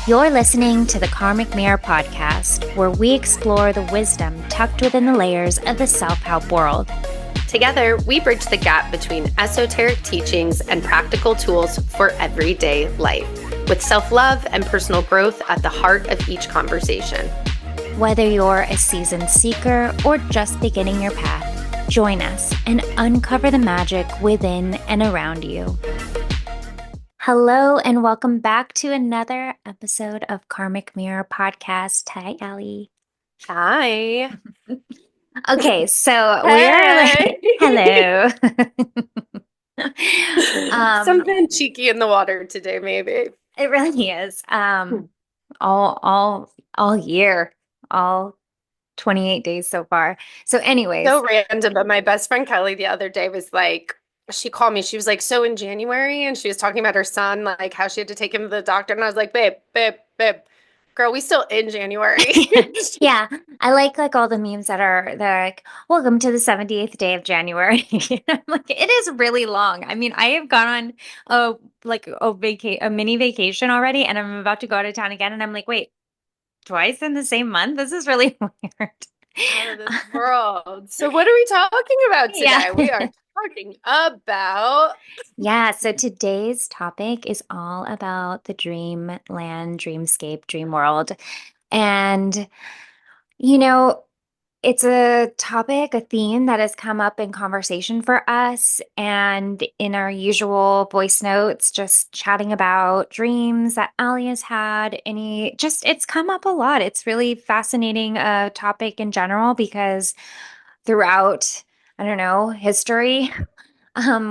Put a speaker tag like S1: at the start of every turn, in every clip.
S1: You're listening to the Karmic Mirror podcast, where we explore the wisdom tucked within the layers of the self-help world.
S2: Together, we bridge the gap between esoteric teachings and practical tools for everyday life, with self-love and personal growth at the heart of each conversation.
S1: Whether you're a seasoned seeker or just beginning your path, join us and uncover the magic within and around you. Hello, and welcome back to another episode of Karmic Mirror podcast. Hi, Allie.
S2: Hi.
S1: Okay, so
S2: Hey.
S1: hello.
S2: Something cheeky in the water today, maybe.
S1: It really is. All year, all 28 days so far. So anyways,
S2: So random, but my best friend Kelly the other day was like, she called me. She was like, so in January, and she was talking about her son, like how she had to take him to the doctor. And I was like, babe, girl, we still in January.
S1: yeah, I like all the memes they're like, welcome to the 78th day of January. I'm like, it is really long. I mean, I have gone on a mini vacation already, and I'm about to go out of town again, and I'm like, wait, twice in the same month? This is really weird.
S2: Out of this world. So what are we talking about
S1: Yeah.
S2: today? We are talking about
S1: Yeah, so today's topic is all about the dreamland, dreamscape, dream world. And, you know, it's a topic, a theme that has come up in conversation for us and in our usual voice notes, just chatting about dreams that Ali has had. It's come up a lot. It's really fascinating topic in general because throughout, I don't know, history,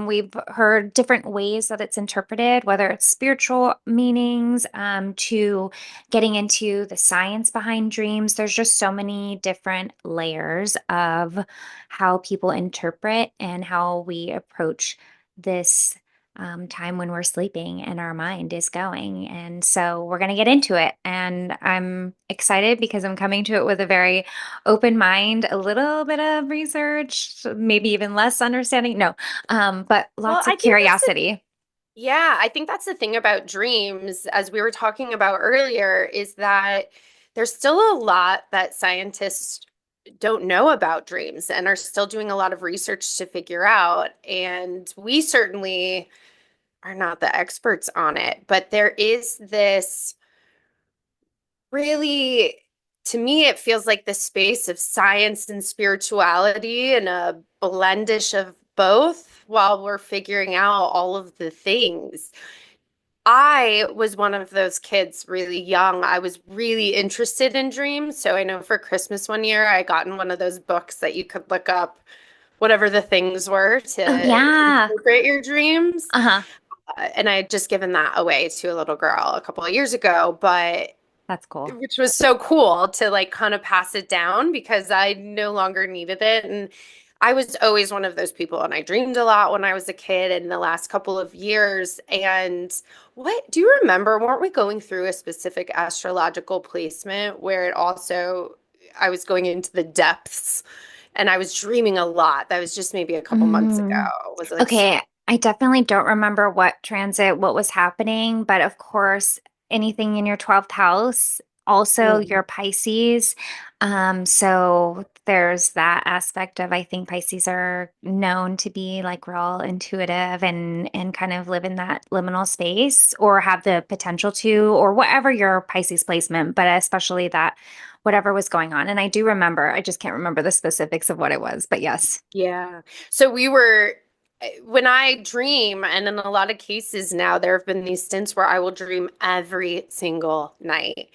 S1: we've heard different ways that it's interpreted, whether it's spiritual meanings, to getting into the science behind dreams. There's just so many different layers of how people interpret and how we approach this time when we're sleeping and our mind is going. And so we're going to get into it. And I'm excited because I'm coming to it with a very open mind, a little bit of research, maybe even less understanding. No, but
S2: well,
S1: lots of curiosity.
S2: I think that's the thing about dreams, as we were talking about earlier, is that there's still a lot that scientists don't know about dreams and are still doing a lot of research to figure out. And we certainly are not the experts on it, but there is this really, to me, it feels like the space of science and spirituality and a blendish of both while we're figuring out all of the things. I was one of those kids really young. I was really interested in dreams. So I know for Christmas one year, I got in one of those books that you could look up whatever the things were
S1: Oh,
S2: to
S1: yeah.
S2: interpret your dreams.
S1: Uh-huh.
S2: And I had just given that away to a little girl a couple of years ago, but
S1: That's cool.
S2: which was so cool to like kind of pass it down because I no longer needed it. And I was always one of those people, and I dreamed a lot when I was a kid in the last couple of years. And what do you remember? Weren't we going through a specific astrological placement where it also, I was going into the depths and I was dreaming a lot? That was just maybe a couple months ago.
S1: Mm.
S2: Was it like,
S1: Okay, I definitely don't remember what was happening, but of course, anything in your 12th house, also your
S2: mm,
S1: Pisces. So there's that aspect of I think Pisces are known to be like real intuitive and kind of live in that liminal space or have the potential to, or whatever your Pisces placement, but especially that whatever was going on. And I do remember, I just can't remember the specifics of what it was, but yes.
S2: yeah. So we were, when I dream, and in a lot of cases now, there have been these stints where I will dream every single night.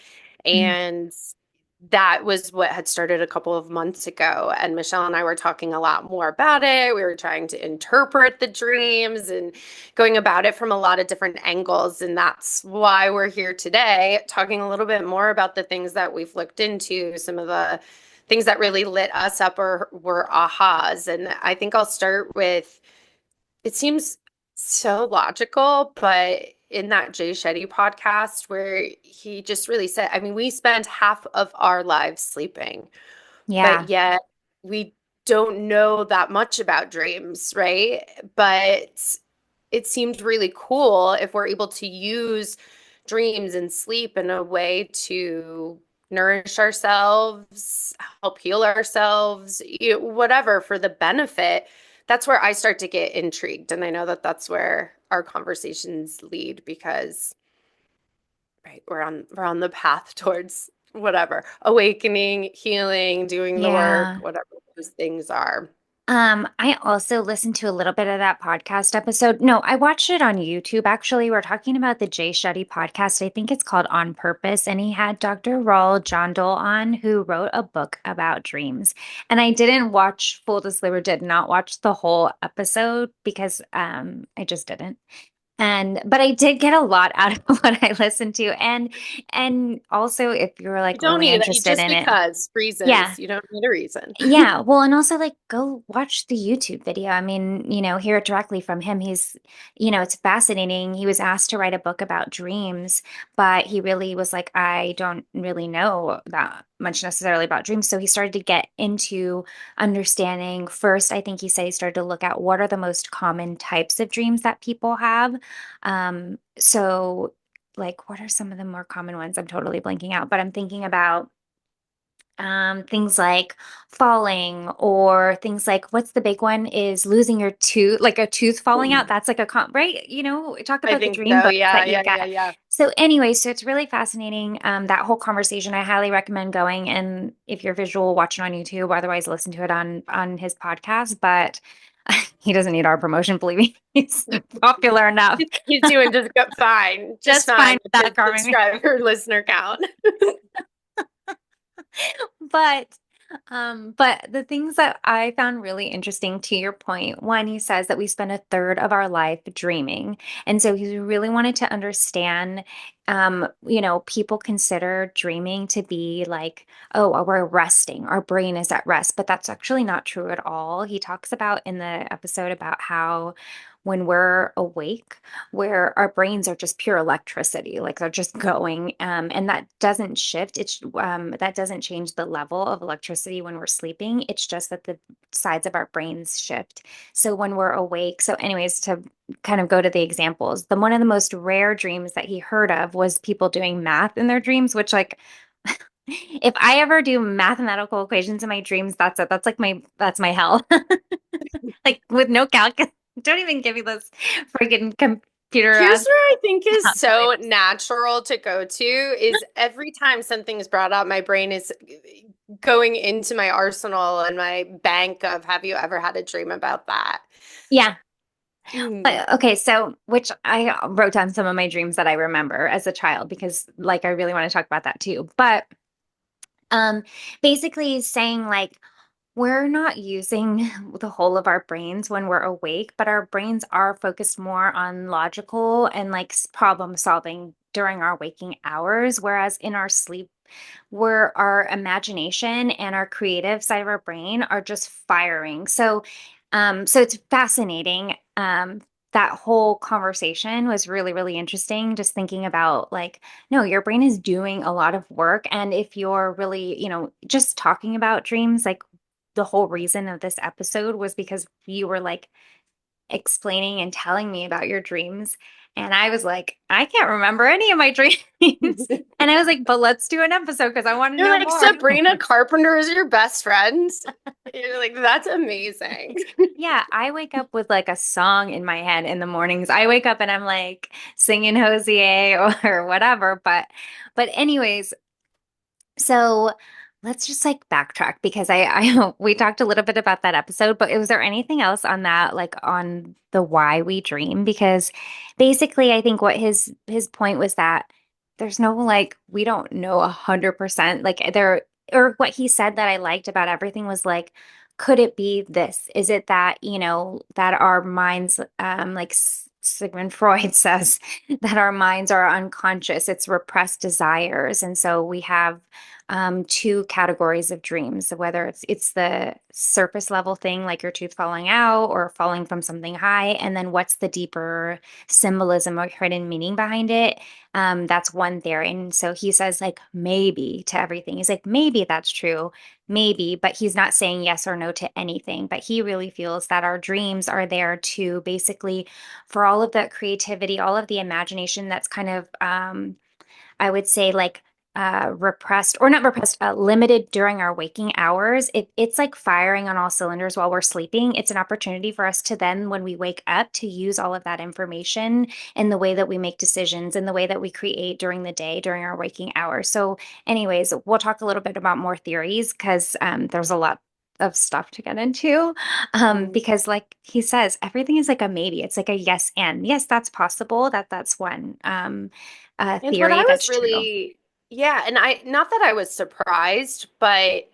S2: And that was what had started a couple of months ago. And Michelle and I were talking a lot more about it. We were trying to interpret the dreams and going about it from a lot of different angles. And that's why we're here today, talking a little bit more about the things that we've looked into, some of the things that really lit us up or were ahas. And I think I'll start with, it seems so logical, but in that Jay Shetty podcast where he just really said, I mean, we spend half of our lives sleeping, but
S1: Yeah.
S2: yet we don't know that much about dreams, right? But it seemed really cool if we're able to use dreams and sleep in a way to nourish ourselves, help heal ourselves, whatever for the benefit, that's where I start to get intrigued. And I know that that's where our conversations lead because, right, we're on the path towards whatever, awakening, healing, doing the work,
S1: Yeah.
S2: whatever those things are.
S1: I also listened to a little bit of that podcast episode. No, I watched it on YouTube actually. We're talking about the Jay Shetty podcast. I think it's called On Purpose, and he had Dr. Raul John Dole on, who wrote a book about dreams. And I didn't watch, full disclosure, did not watch the whole episode because I just didn't. And but I did get a lot out of what I listened to. And also if you're
S2: You
S1: like
S2: don't
S1: really
S2: need that
S1: interested
S2: just
S1: in it,
S2: because
S1: yeah.
S2: reasons. You don't need a reason.
S1: Yeah, well, and also like go watch the YouTube video. I mean, hear it directly from him. It's fascinating. He was asked to write a book about dreams, but he really was like, I don't really know that much necessarily about dreams. So he started to get into understanding first. I think he said he started to look at what are the most common types of dreams that people have. So like, what are some of the more common ones? I'm totally blanking out, but I'm thinking about things like falling or things like what's the big one is losing your tooth, like a tooth falling out. That's like right? Talk
S2: I
S1: about the
S2: think
S1: dream
S2: so.
S1: books
S2: Yeah,
S1: that you
S2: yeah,
S1: get.
S2: yeah, yeah.
S1: So anyway, so it's really fascinating. That whole conversation, I highly recommend going. And if you're visual, watch it on YouTube. Otherwise, listen to it on his podcast. But he doesn't need our promotion, believe me. He's popular enough,
S2: He's doing just
S1: just
S2: fine
S1: fine
S2: with his
S1: without Carmen.
S2: subscriber listener count.
S1: But but the things that I found really interesting to your point, one, he says that we spend a third of our life dreaming. And so he really wanted to understand, people consider dreaming to be like, oh, we're resting, our brain is at rest, but that's actually not true at all. He talks about in the episode about how when we're awake, where our brains are just pure electricity, like they're just going, and that doesn't shift. That doesn't change the level of electricity when we're sleeping. It's just that the sides of our brains shift. So when we're awake, so anyways, to kind of go to the examples, the one of the most rare dreams that he heard of was people doing math in their dreams, which like if I ever do mathematical equations in my dreams, that's it. That's my hell. Like with no calculus. Don't even give me those freaking
S2: Here's
S1: computerized
S2: where I think is so
S1: calculators.
S2: natural to go to is every time something's brought up, my brain is going into my arsenal and my bank of have you ever had a dream about that?
S1: Yeah.
S2: Mm.
S1: But okay, so which I wrote down some of my dreams that I remember as a child because like I really want to talk about that too. But um basically saying like we're not using the whole of our brains when we're awake, but our brains are focused more on logical and like problem solving during our waking hours, whereas in our sleep, where our imagination and our creative side of our brain are just firing. So it's fascinating. That whole conversation was really, really interesting. Just thinking about like, no, your brain is doing a lot of work. And if you're really, just talking about dreams, like the whole reason of this episode was because you were like explaining and telling me about your dreams. And I was like, I can't remember any of my dreams. And I was like, but let's do an episode because I want to
S2: You're
S1: know
S2: like,
S1: more.
S2: Sabrina Carpenter is your best friend? You're like, that's amazing.
S1: Yeah, I wake up with like a song in my head in the mornings. I wake up and I'm like singing Hosier or whatever. But anyways, so let's just like backtrack because I we talked a little bit about that episode, but was there anything else on that, like on the why we dream? Because basically, I think what his point was that there's no like we don't know 100% like there or what he said that I liked about everything was like, could it be this? Is it that that our minds like Sigmund Freud says that our minds are unconscious, it's repressed desires, and so we have two categories of dreams, whether it's the surface level thing like your tooth falling out or falling from something high, and then what's the deeper symbolism or hidden meaning behind it. That's one theory. And so he says like maybe to everything. He's like, maybe that's true, maybe, but he's not saying yes or no to anything. But he really feels that our dreams are there to basically, for all of that creativity, all of the imagination that's kind of I would say like repressed or not repressed, limited during our waking hours. It's like firing on all cylinders while we're sleeping. It's an opportunity for us to then, when we wake up, to use all of that information in the way that we make decisions, in the way that we create during the day, during our waking hours. So, anyways, we'll talk a little bit about more theories because there's a lot of stuff to get into.
S2: Mm.
S1: Because like he says, everything is like a maybe. It's like a yes and yes, that's possible. That's one.
S2: And what I
S1: Theory
S2: was
S1: that's true.
S2: really, yeah, and I, not that I was surprised, but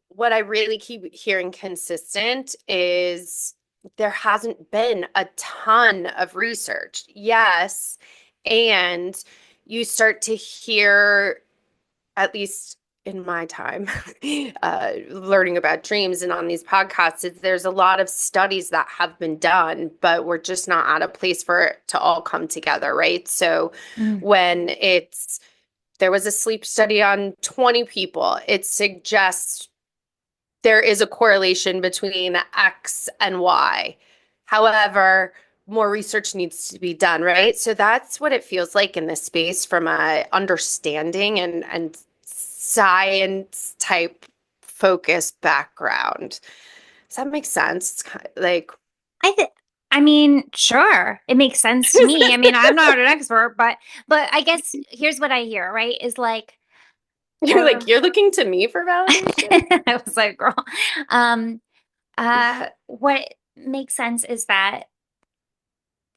S2: what I really keep hearing consistent is there hasn't been a ton of research. Yes. And you start to hear, at least in my time, learning about dreams and on these podcasts, is there's a lot of studies that have been done, but we're just not at a place for it to all come together, right? So
S1: Mm.
S2: when it's, there was a sleep study on 20 people, it suggests there is a correlation between X and Y. However, more research needs to be done, right? So that's what it feels like in this space from a understanding and science type focused background. Does that make sense? It's kind of like
S1: I th I mean, sure, it makes sense to me. I mean, I'm not an expert, but I guess here's what I hear, right? Is like
S2: you're like
S1: we're
S2: you're looking to me for validation.
S1: I was like, girl. Um, what makes sense is that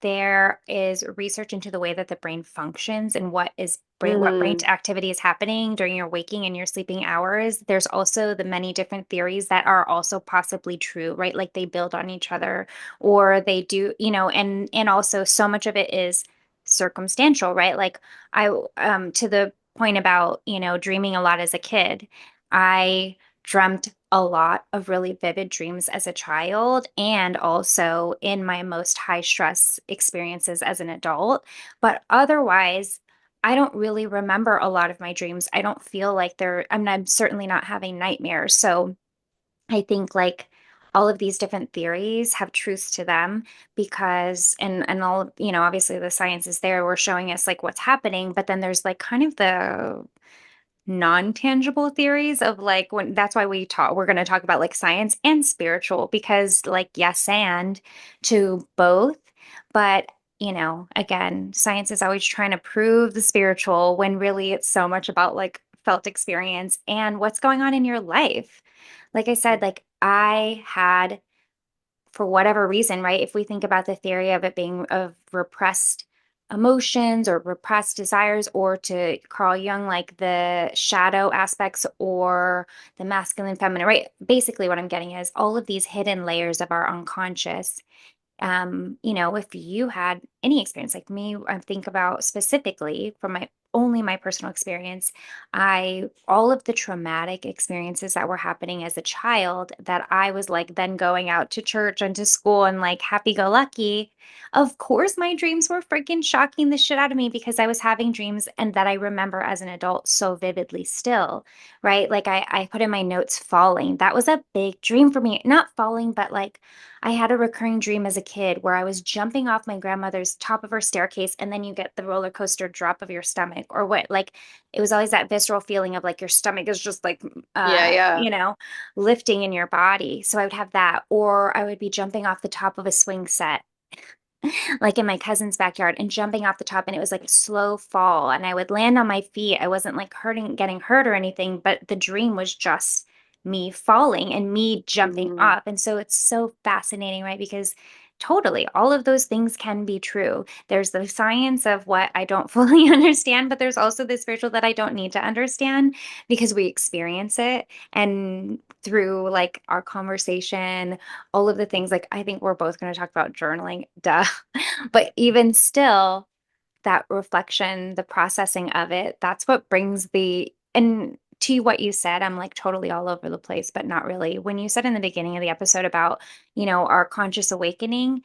S1: there is research into the way that the brain functions and what brain
S2: Mm,
S1: activity is happening during your waking and your sleeping hours. There's also the many different theories that are also possibly true, right? Like they build on each other or they do, and also so much of it is circumstantial, right? Like I to the point about, dreaming a lot as a kid. I dreamt a lot of really vivid dreams as a child and also in my most high stress experiences as an adult. But otherwise, I don't really remember a lot of my dreams. I don't feel like I'm certainly not having nightmares. So I think like all of these different theories have truths to them because and all, obviously the science is there. We're showing us like what's happening, but then there's like kind of the non-tangible theories of like when that's why we're going to talk about like science and spiritual because like yes and to both, but again, science is always trying to prove the spiritual when really it's so much about like felt experience and what's going on in your life. Like I said, like I had, for whatever reason, right? If we think about the theory of it being of repressed emotions or repressed desires, or to Carl Jung, like the shadow aspects or the masculine, feminine, right? Basically, what I'm getting is all of these hidden layers of our unconscious. If you had any experience like me, I think about specifically from my personal experience, all of the traumatic experiences that were happening as a child that I was like then going out to church and to school and like happy go lucky. Of course, my dreams were freaking shocking the shit out of me because I was having dreams and that I remember as an adult so vividly still, right? Like I put in my notes falling. That was a big dream for me. Not falling, but like I had a recurring dream as a kid where I was jumping off my grandmother's top of her staircase, and then you get the roller coaster drop of your stomach, or what? Like it was always that visceral feeling of like your stomach is just like,
S2: yeah, yeah.
S1: lifting in your body. So I would have that, or I would be jumping off the top of a swing set like in my cousin's backyard and jumping off the top, and it was like a slow fall and I would land on my feet. I wasn't like getting hurt or anything, but the dream was just me falling and me jumping
S2: Mm.
S1: off. And so it's so fascinating, right? Because totally all of those things can be true. There's the science of what I don't fully understand, but there's also the spiritual that I don't need to understand because we experience it. And through like our conversation, all of the things, like I think we're both going to talk about journaling, duh. But even still, that reflection, the processing of it, that's what brings and to what you said, I'm like totally all over the place, but not really. When you said in the beginning of the episode about, our conscious awakening,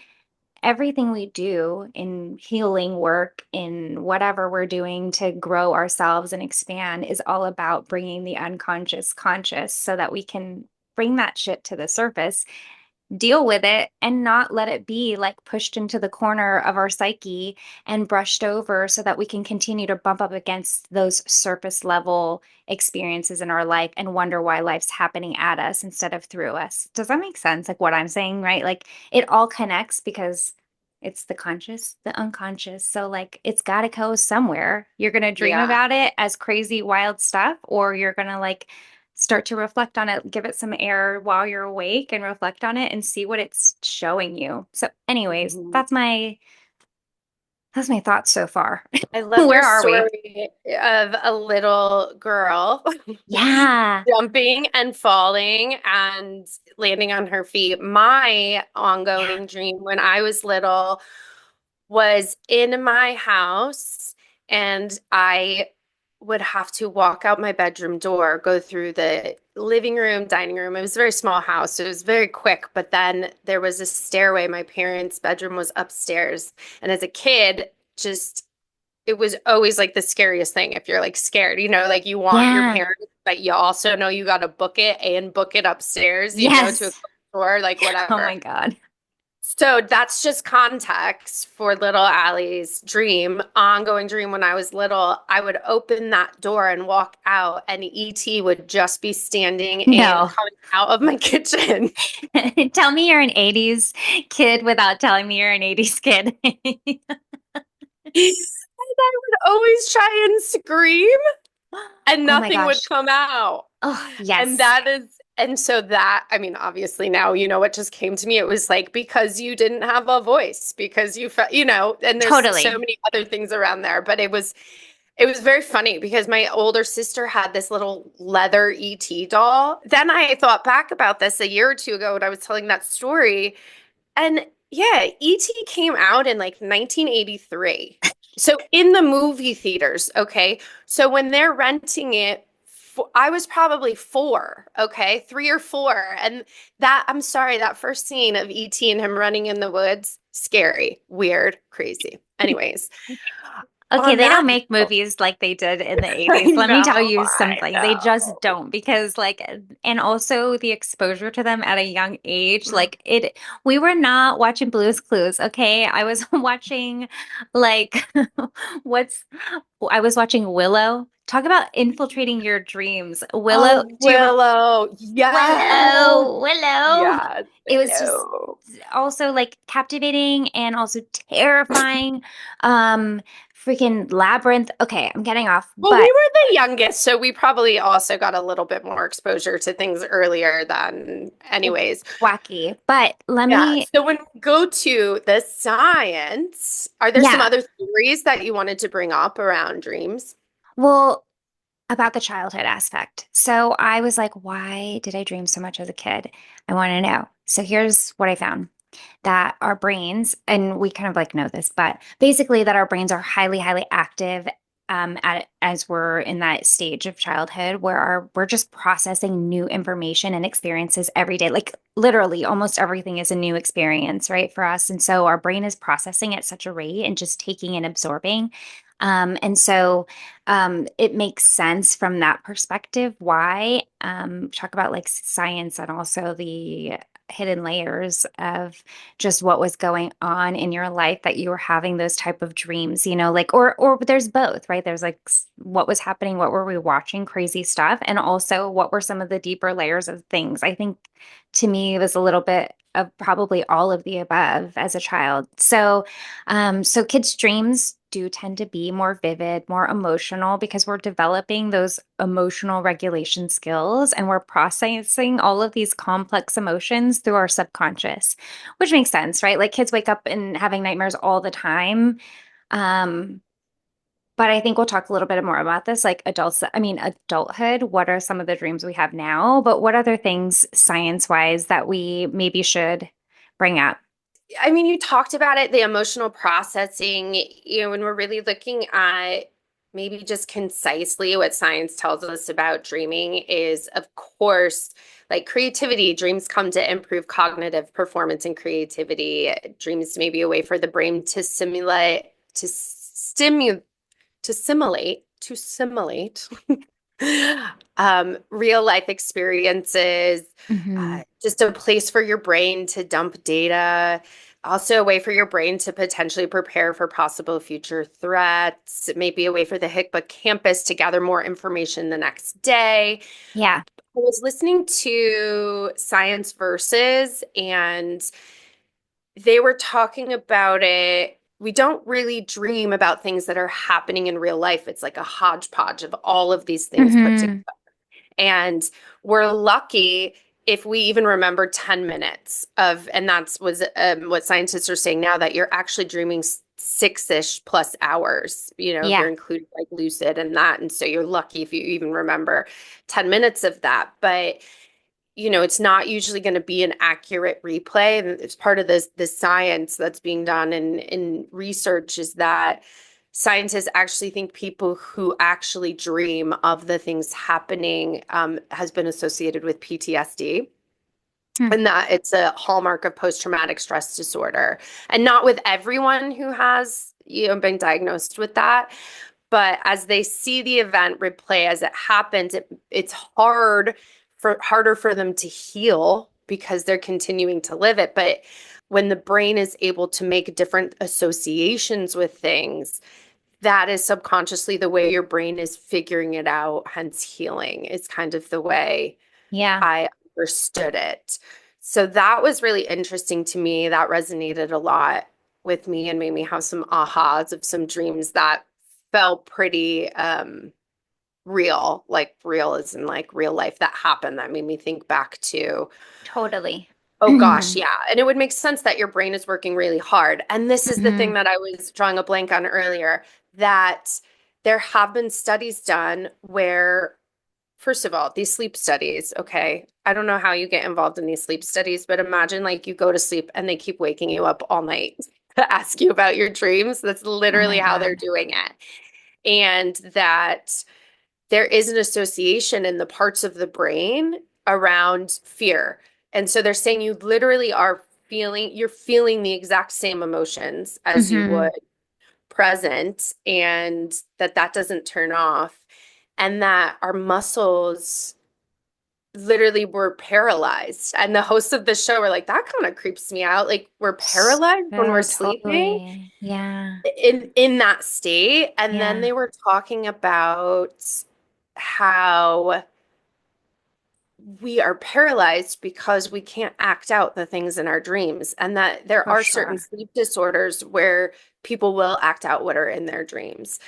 S1: everything we do in healing work, in whatever we're doing to grow ourselves and expand, is all about bringing the unconscious conscious so that we can bring that shit to the surface, deal with it, and not let it be like pushed into the corner of our psyche and brushed over so that we can continue to bump up against those surface level experiences in our life and wonder why life's happening at us instead of through us. Does that make sense? Like what I'm saying, right? Like it all connects because it's the conscious, the unconscious. So like it's got to go somewhere. You're going to dream
S2: Yeah.
S1: about it as crazy wild stuff, or you're going to like start to reflect on it, give it some air while you're awake and reflect on it and see what it's showing you. So anyways,
S2: Mhm.
S1: that's my thoughts so far.
S2: I love your
S1: Where are we?
S2: story of a little girl
S1: Yeah.
S2: jumping and falling and landing on her feet. My
S1: Yeah.
S2: ongoing dream when I was little was in my house, and I would have to walk out my bedroom door, go through the living room, dining room. It was a very small house, so it was very quick. But then there was a stairway. My parents' bedroom was upstairs. And as a kid, just it was always like the scariest thing if you're like scared, like you want your
S1: Yeah.
S2: parents, but you also know you got to book it and book it upstairs, to a
S1: Yes.
S2: store, like
S1: Oh
S2: whatever.
S1: my God.
S2: So that's just context for little Allie's dream, ongoing dream. When I was little, I would open that door and walk out, and ET would just be standing and
S1: No.
S2: coming out of my kitchen.
S1: Tell me you're an 80s kid without telling me you're an 80s kid.
S2: And I would always try and scream, and
S1: Oh my
S2: nothing would
S1: gosh.
S2: come out.
S1: Oh,
S2: And
S1: yes.
S2: that is, and so that, I mean, obviously now you know what just came to me. It was like because you didn't have a voice, because you felt, and there's so
S1: Totally.
S2: many other things around there. But it was very funny because my older sister had this little leather ET doll. Then I thought back about this a year or two ago when I was telling that story. And yeah, E.T. came out in like 1983. So in the movie theaters, okay? So when they're renting it, I was probably four, okay? Three or four. And I'm sorry, that first scene of E.T. and him running in the woods, scary, weird, crazy. Anyways,
S1: Okay,
S2: on
S1: they don't
S2: that
S1: make
S2: note,
S1: movies like they did in the
S2: I
S1: 80s. Let me tell
S2: know,
S1: you
S2: I
S1: something. They just
S2: know.
S1: don't because like and also the exposure to them at a young age, like we were not watching Blue's Clues, okay? I was watching like what's I was watching Willow. Talk about infiltrating your dreams. Willow,
S2: Oh,
S1: do you remember
S2: Willow. Yes.
S1: Willow?
S2: Yes.
S1: It was just
S2: Hello.
S1: also like captivating and also terrifying. Um, Freaking Labyrinth. Okay, I'm getting off,
S2: Well, we
S1: but
S2: were the youngest, so we probably also got a little bit more exposure to things earlier than anyways.
S1: wacky. But let
S2: Yeah.
S1: me,
S2: So when we go to the science, are there some
S1: yeah.
S2: other theories that you wanted to bring up around dreams?
S1: Well, about the childhood aspect. So I was like, why did I dream so much as a kid? I want to know. So here's what I found. That our brains, and we kind of like know this, but basically that our brains are highly, highly active as we're in that stage of childhood where we're just processing new information and experiences every day. Like literally, almost everything is a new experience, right, for us. And so our brain is processing at such a rate and just taking and absorbing. And so it makes sense from that perspective why talk about like science and also the hidden layers of just what was going on in your life that you were having those type of dreams, like or there's both, right? There's like what was happening, what were we watching, crazy stuff, and also what were some of the deeper layers of things. I think to me it was a little bit of probably all of the above as a child. So kids' dreams do tend to be more vivid, more emotional because we're developing those emotional regulation skills and we're processing all of these complex emotions through our subconscious, which makes sense, right? Like kids wake up and having nightmares all the time. Um, but I think we'll talk a little bit more about this, like adulthood. What are some of the dreams we have now? But what other things science-wise that we maybe should bring up?
S2: I mean, you talked about it, the emotional processing, when we're really looking at maybe just concisely what science tells us about dreaming is, of course, like creativity. Dreams come to improve cognitive performance and creativity. Dreams may be a way for the brain to simulate real life experiences,
S1: Hmm.
S2: just a place for your brain to dump data, also a way for your brain to potentially prepare for possible future threats. It may be a way for the hippocampus to gather more information the next day.
S1: Yeah.
S2: I was listening to Science Versus, and they were talking about it. We don't really dream about things that are happening in real life. It's like a hodgepodge of all of these things put together.
S1: Hmm.
S2: And we're lucky if we even remember 10 minutes of, and that's was what scientists are saying now, that you're actually dreaming six-ish plus hours, if you're
S1: Yeah.
S2: including like lucid and that. And so you're lucky if you even remember 10 minutes of that. But it's not usually going to be an accurate replay. And it's part of the science that's being done in research is that scientists actually think people who actually dream of the things happening has been associated with PTSD.
S1: Hmm.
S2: And that it's a hallmark of post-traumatic stress disorder. And not with everyone who has, been diagnosed with that, but as they see the event replay as it happens, it's harder for them to heal because they're continuing to live it. But when the brain is able to make different associations with things, that is subconsciously the way your brain is figuring it out, hence healing is kind of the way
S1: Yeah.
S2: I understood it. So that was really interesting to me. That resonated a lot with me and made me have some ahas of some dreams that felt pretty real, like real as in like real life that happened. That made me think back to,
S1: Totally.
S2: oh gosh,
S1: Hmm.
S2: yeah. And it would make sense that your brain is working really hard. And this is the thing that I was drawing a blank on earlier, that there have been studies done where, first of all, these sleep studies, okay, I don't know how you get involved in these sleep studies, but imagine like you go to sleep and they keep waking you up all night to ask you about your dreams. That's
S1: Oh
S2: literally
S1: my
S2: how they're
S1: God.
S2: doing it. And that there is an association in the parts of the brain around fear. And so they're saying you literally you're feeling the exact same emotions as you
S1: Hmm.
S2: would present, and that doesn't turn off, and that our muscles literally were paralyzed. And the hosts of the show were like, that kind of creeps me out. Like we're paralyzed when we're
S1: So
S2: sleeping
S1: totally. Yeah.
S2: in that state. And then
S1: Yeah.
S2: they were talking about how we are paralyzed because we can't act out the things in our dreams, and that there
S1: For
S2: are certain
S1: sure.
S2: sleep disorders where people will act out what are in their dreams.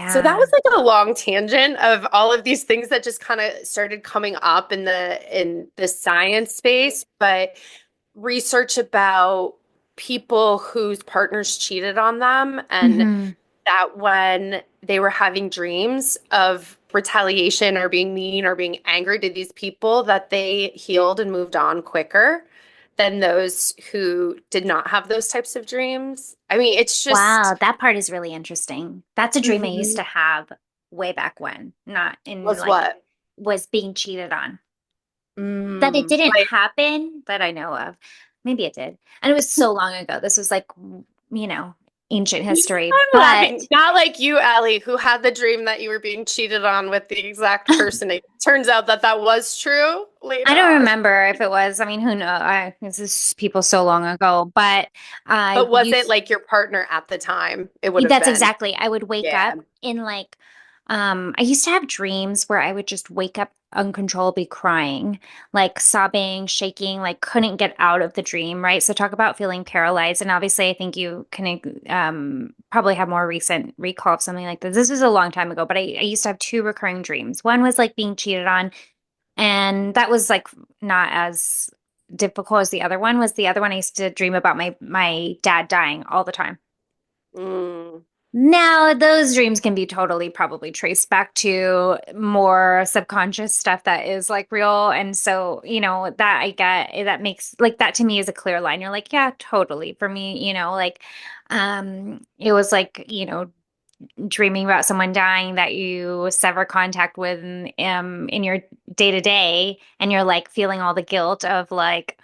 S2: So that
S1: Yeah.
S2: was like a long tangent of all of these things that just kind of started coming up in the science space, but research about people whose partners cheated on them, and
S1: Hmm.
S2: that when they were having dreams of retaliation or being mean or being angry to these people, that they healed and moved on quicker than those who did not have those types of dreams. I mean, it's
S1: Wow,
S2: just
S1: that part is really interesting. That's a dream I used
S2: mhm.
S1: to have way back when, not in
S2: Was
S1: like
S2: what?
S1: was being cheated on. That it
S2: Mm,
S1: didn't
S2: like
S1: happen that I know of. Maybe it did. And it was so long ago. This was like, you know, ancient history.
S2: I'm laughing.
S1: But
S2: Not like you, Allie, who had the dream that you were being cheated on with the exact person. It turns out that was true
S1: I
S2: later
S1: don't
S2: on.
S1: remember if it was. I mean, who knows? This is people so long ago. But I
S2: But was it
S1: used
S2: like your partner at the time? It would have
S1: That's
S2: been.
S1: exactly. I would wake
S2: Yeah.
S1: up in like, I used to have dreams where I would just wake up uncontrollably crying, like sobbing, shaking, like couldn't get out of the dream, right? So talk about feeling paralyzed. And obviously, I think you can probably have more recent recall of something like this. This was a long time ago, but I used to have two recurring dreams. One was like being cheated on, and that was like not as difficult as the other one was. The other one I used to dream about my dad dying all the time.
S2: Mm.
S1: Now, those dreams can be totally probably traced back to more subconscious stuff that is like real. And so, that I get that makes like that to me is a clear line. You're like, yeah, totally. For me, like, it was like, dreaming about someone dying that you sever contact with in your day to day, and you're like feeling all the guilt of like,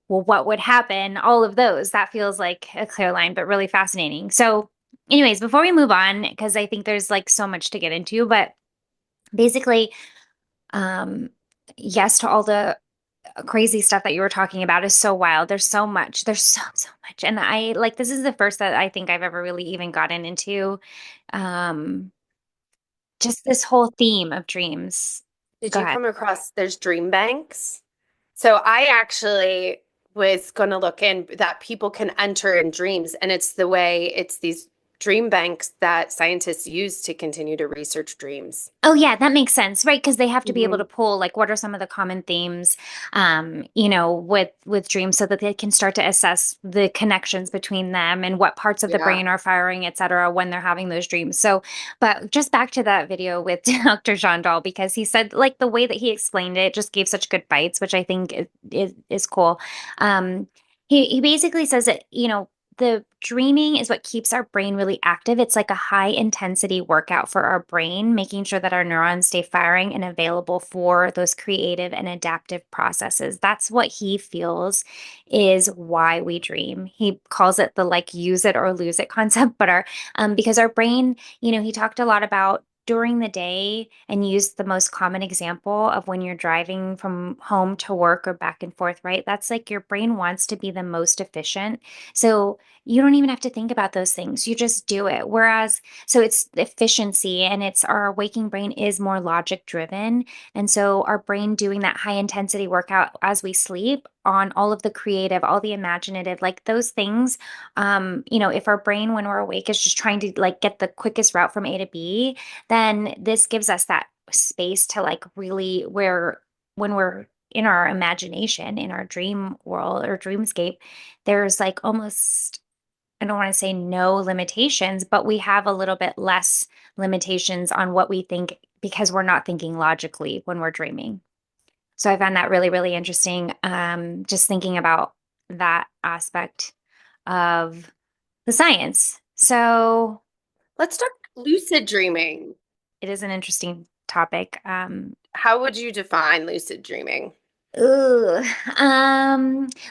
S1: well, what would happen? All of those. That feels like a clear line, but really fascinating. So, anyways, before we move on, because I think there's like so much to get into, but basically, um, yes to all the crazy stuff that you were talking about is so wild. There's so much. There's so much. And I like this is the first that I think I've ever really even gotten into um just this whole theme of dreams.
S2: Did
S1: Go
S2: you
S1: ahead.
S2: come across there's dream banks? So I actually was going to look in that people can enter in dreams, and it's these dream banks that scientists use to continue to research dreams.
S1: Oh yeah, that makes sense, right? Because they have to be able to
S2: Mhm.
S1: pull like what are some of the common themes, with dreams, so that they can start to assess the connections between them and what parts of the
S2: Yeah.
S1: brain are firing, et cetera, when they're having those dreams. So, but just back to that video with Dr. Jandal, because he said like the way that he explained it just gave such good bites, which I think is cool. He basically says that the dreaming is what keeps our brain really active. It's like a high intensity workout for our brain, making sure that our neurons stay firing and available for those creative and adaptive processes. That's what he feels is why we dream. He calls it the like use it or lose it concept, but because our brain, he talked a lot about during the day and used the most common example of when you're driving from home to work or back and forth, right? That's like your brain wants to be the most efficient. So you don't even have to think about those things. You just do it. Whereas, so it's efficiency and it's our waking brain is more logic driven. And so our brain doing that high intensity workout as we sleep on all of the creative, all the imaginative, like those things. If our brain when we're awake is just trying to like get the quickest route from A to B, then this gives us that space to like really where when we're in our imagination, in our dream world or dreamscape, there's like almost I don't want to say no limitations, but we have a little bit less limitations on what we think because we're not thinking logically when we're dreaming. So I found that really, really interesting. Just thinking about that aspect of the science. So
S2: Let's talk lucid dreaming.
S1: it is an interesting topic.
S2: How would you define lucid dreaming?
S1: Ooh,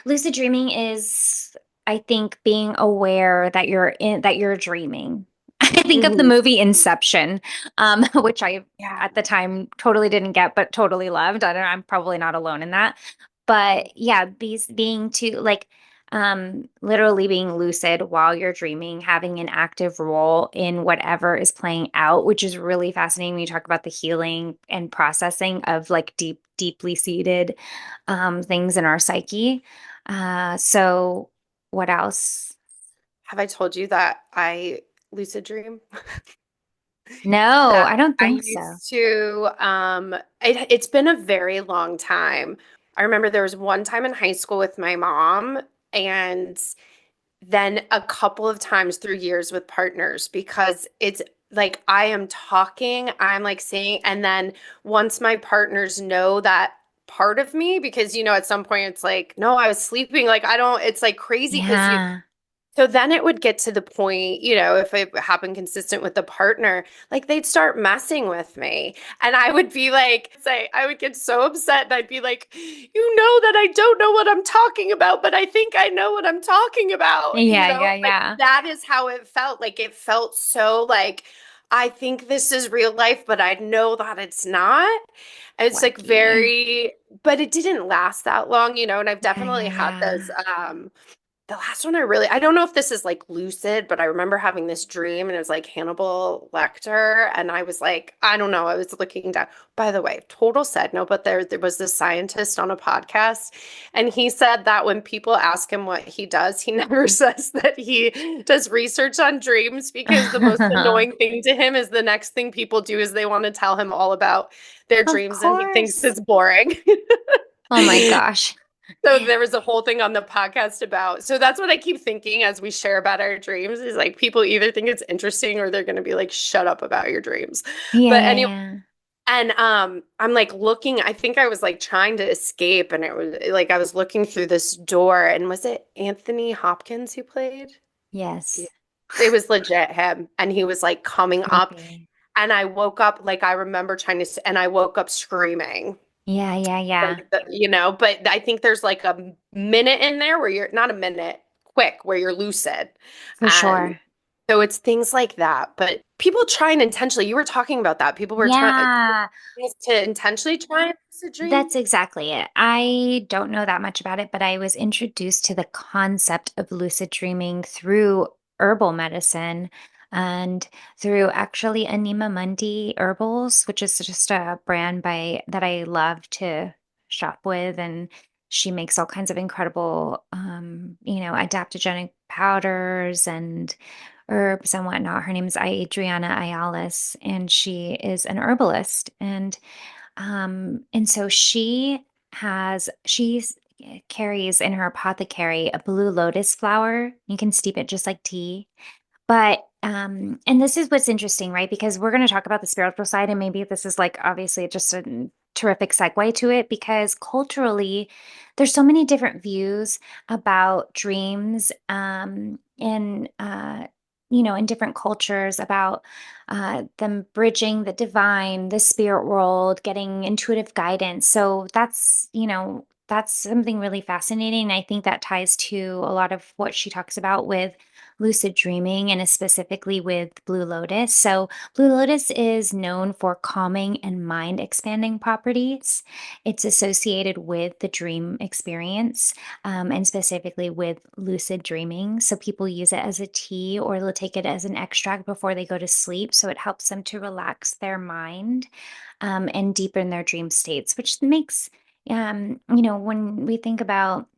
S1: lucid dreaming is, I think, being aware that you're dreaming. I think of the
S2: Hmm.
S1: movie Inception, which I
S2: Yeah.
S1: at the time totally didn't get, but totally loved. I don't know, I'm probably not alone in that. But yeah, being to like literally being lucid while you're dreaming, having an active role in whatever is playing out, which is really fascinating when you talk about the healing and processing of like deeply seated things in our psyche. So what else?
S2: Have I told you that I lucid dream?
S1: No,
S2: That
S1: I don't
S2: I
S1: think so.
S2: used to, it's been a very long time. I remember there was one time in high school with my mom, and then a couple of times through years with partners because it's like I am talking, I'm like saying, and then once my partners know that part of me, because at some point it's like, no, I was sleeping. Like I don't, it's like crazy because
S1: Yeah.
S2: so then it would get to the point, if it happened consistent with the partner, like they'd start messing with me. And I would be like, say, I would get so upset and I'd be like, you know that I don't know what I'm talking about, but I think I know what I'm talking about.
S1: Yeah, yeah,
S2: Like
S1: yeah.
S2: that is how it felt. Like it felt so like, I think this is real life, but I know that it's not. And it's like
S1: Wacky.
S2: but it didn't last that long, and I've
S1: Yeah,
S2: definitely
S1: yeah,
S2: had
S1: yeah.
S2: those, the last one I don't know if this is like lucid, but I remember having this dream and it was like Hannibal Lecter. And I was like, I don't know. I was looking down. By the way, total side note, but there was this scientist on a podcast, and he said that when people ask him what he does, he never says that he does research on dreams because the most annoying thing to him is the next thing people do is they want to tell him all about their
S1: Of
S2: dreams and he thinks
S1: course.
S2: it's boring.
S1: Oh my gosh.
S2: So there was a whole thing on the podcast about. So that's what I keep thinking as we share about our dreams is like people either think it's interesting or they're going to be like shut up about your dreams.
S1: Yeah,
S2: But
S1: yeah,
S2: anyway,
S1: yeah.
S2: and I'm like looking, I think I was like trying to escape and it was like I was looking through this door and was it Anthony Hopkins who played? Yeah.
S1: Yes.
S2: It was legit him. And he was like coming up.
S1: Creepy.
S2: And I woke up, like, I remember trying to, and I woke up screaming.
S1: Yeah, yeah, yeah,
S2: Like, but I think there's like a minute in there where you're not a minute, quick, where you're lucid.
S1: for
S2: And
S1: sure.
S2: so it's things like that. But people try and intentionally, you were talking about that. People were trying
S1: Yeah,
S2: to intentionally try and lucid dream.
S1: that's exactly it. I don't know that much about it, but I was introduced to the concept of lucid dreaming through herbal medicine and through actually Anima Mundi Herbals, which is just a brand by that I love to shop with. And she makes all kinds of incredible, adaptogenic powders and herbs and whatnot. Her name is Adriana Ayales, and she is an herbalist. And so she carries in her apothecary a blue lotus flower. You can steep it just like tea. And this is what's interesting, right? Because we're going to talk about the spiritual side, and maybe this is like obviously just a terrific segue to it because culturally, there's so many different views about dreams, in different cultures about them bridging the divine, the spirit world, getting intuitive guidance. So that's something really fascinating. I think that ties to a lot of what she talks about with lucid dreaming and specifically with Blue Lotus. So, Blue Lotus is known for calming and mind expanding properties. It's associated with the dream experience, and specifically with lucid dreaming. So, people use it as a tea or they'll take it as an extract before they go to sleep. So, it helps them to relax their mind, and deepen their dream states, which makes when we think about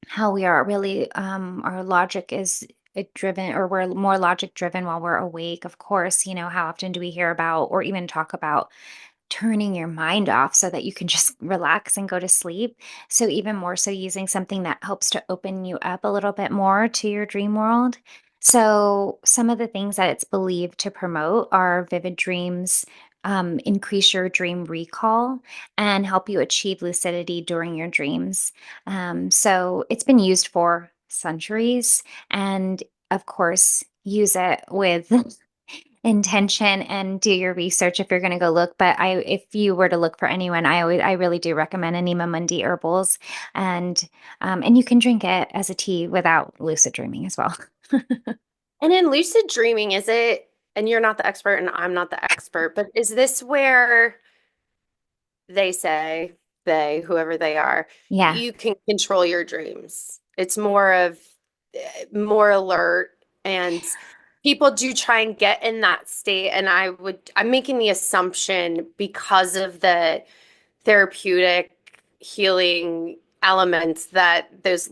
S1: how we are really our logic is driven, or we're more logic driven while we're awake. Of course, how often do we hear about or even talk about turning your mind off so that you can just relax and go to sleep? So even more so using something that helps to open you up a little bit more to your dream world. So some of the things that it's believed to promote are vivid dreams, increase your dream recall, and help you achieve lucidity during your dreams. So it's been used for centuries, and of course, use it with intention and do your research if you're going to go look. But if you were to look for anyone, I really do recommend Anima Mundi Herbals, and you can drink it as a tea without lucid dreaming as well.
S2: And in lucid dreaming, is it, and you're not the expert and I'm not the expert, but is this where they say, whoever they are,
S1: Yeah.
S2: you can control your dreams? It's more of more alert, and people do try and get in that state. And I'm making the assumption because of the therapeutic healing elements that those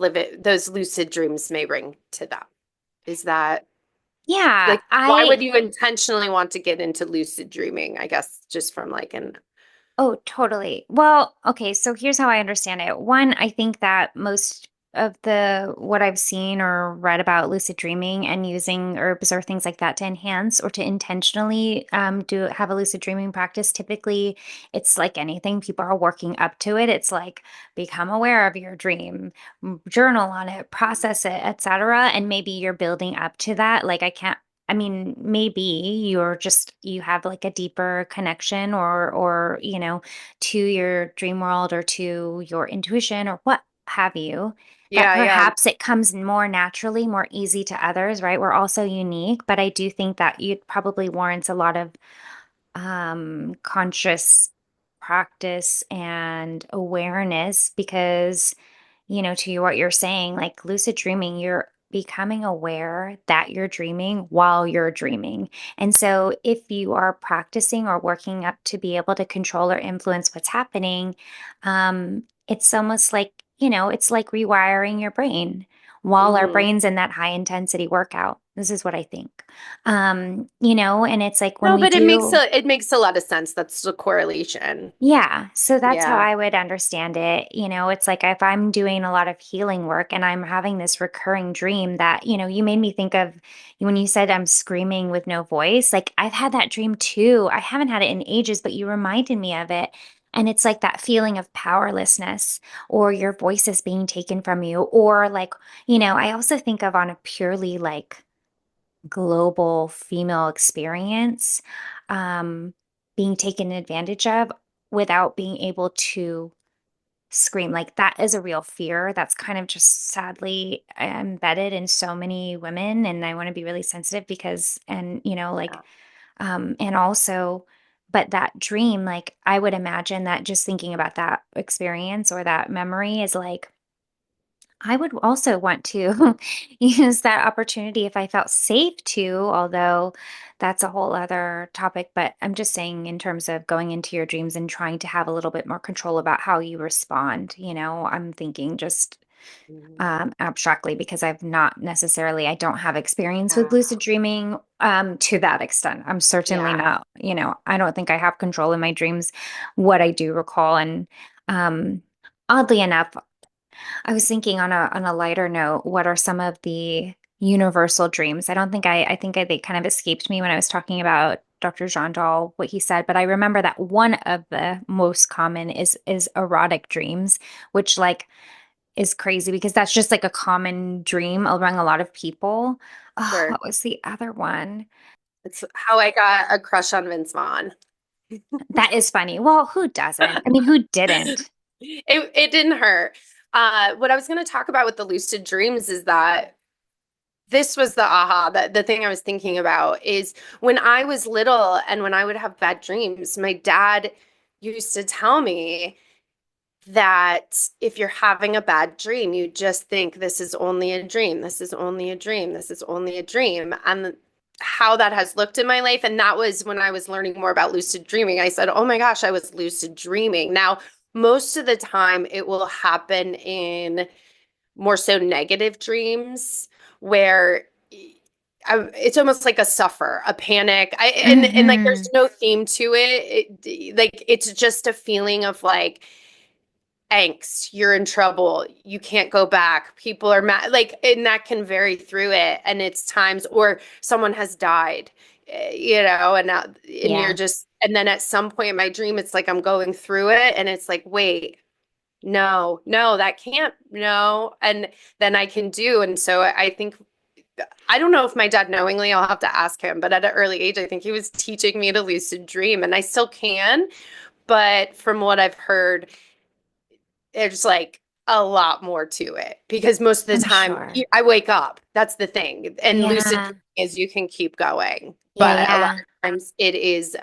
S2: lucid dreams may bring to them. Is that
S1: Yeah,
S2: like, why
S1: I
S2: would you intentionally want to get into lucid dreaming? I guess just from like an,
S1: Oh, totally. Well, okay, so here's how I understand it. One, I think that most of the what I've seen or read about lucid dreaming and using herbs or things like that to enhance or to intentionally do have a lucid dreaming practice, typically it's like anything, people are working up to it. It's like become aware of your dream, journal on it, process it, etc. And maybe you're building up to that. Like I mean, maybe you have like a deeper connection or to your dream world or to your intuition or what have you, that
S2: yeah, yeah.
S1: perhaps it comes more naturally, more easy to others, right? We're also unique, but I do think that it probably warrants a lot of conscious practice and awareness because to what you're saying, like lucid dreaming, you're becoming aware that you're dreaming while you're dreaming. And so, if you are practicing or working up to be able to control or influence what's happening, it's almost like, it's like rewiring your brain while our
S2: Hmm.
S1: brain's in that high intensity workout. This is what I think. And it's like when
S2: No,
S1: we
S2: but
S1: do.
S2: it makes a lot of sense. That's the correlation.
S1: Yeah, so that's how
S2: Yeah.
S1: I would understand it. It's like if I'm doing a lot of healing work and I'm having this recurring dream that, you made me think of when you said I'm screaming with no voice. Like I've had that dream too. I haven't had it in ages, but you reminded me of it. And it's like that feeling of powerlessness or your voice is being taken from you. Or like, I also think of on a purely like global female experience um, being taken advantage of without being able to scream. Like that is a real fear that's kind of just sadly embedded in so many women. And I want to be really sensitive because, and like,
S2: Yeah.
S1: and also, but that dream, like I would imagine that just thinking about that experience or that memory is like, I would also want to use that opportunity if I felt safe to, although that's a whole other topic. But I'm just saying, in terms of going into your dreams and trying to have a little bit more control about how you respond, I'm thinking just
S2: Mhm.
S1: abstractly because I don't have experience with
S2: Yeah.
S1: lucid dreaming to that extent. I'm certainly
S2: Yeah.
S1: not, I don't think I have control in my dreams, what I do recall. And um, oddly enough, I was thinking on a lighter note, what are some of the universal dreams? I don't think I think they kind of escaped me when I was talking about Dr. Jean Dahl, what he said, but I remember that one of the most common is erotic dreams, which like is crazy because that's just like a common dream among a lot of people. Oh,
S2: Sure.
S1: what was the other one?
S2: It's how I got a crush on Vince Vaughn.
S1: That is funny. Well, who doesn't? I mean, who didn't?
S2: It didn't hurt. What I was going to talk about with the lucid dreams is that this was the aha, the thing I was thinking about is when I was little and when I would have bad dreams, my dad used to tell me that if you're having a bad dream, you just think this is only a dream, this is only a dream, this is only a dream. And how that has looked in my life. And that was when I was learning more about lucid dreaming. I said, oh my gosh, I was lucid dreaming. Now, most of the time, it will happen in more so negative dreams where it's almost like a suffer, a panic. And like there's
S1: Hmm.
S2: no theme to it. Like it's just a feeling of like angst, you're in trouble, you can't go back, people are mad, like, and that can vary through it. And it's times, or someone has died, and now, and you're
S1: Yeah.
S2: just, and then at some point in my dream, it's like I'm going through it and it's like, wait, no, no, that can't, no. And then I can do. And so I think, I don't know if my dad knowingly, I'll have to ask him, but at an early age, I think he was teaching me to lucid dream and I still can. But from what I've heard, there's like a lot more to it because most of the
S1: I'm
S2: time
S1: sure.
S2: I wake up. That's the thing. And lucid
S1: Yeah.
S2: dreaming is you can keep going.
S1: Yeah,
S2: But a lot
S1: yeah.
S2: of times it is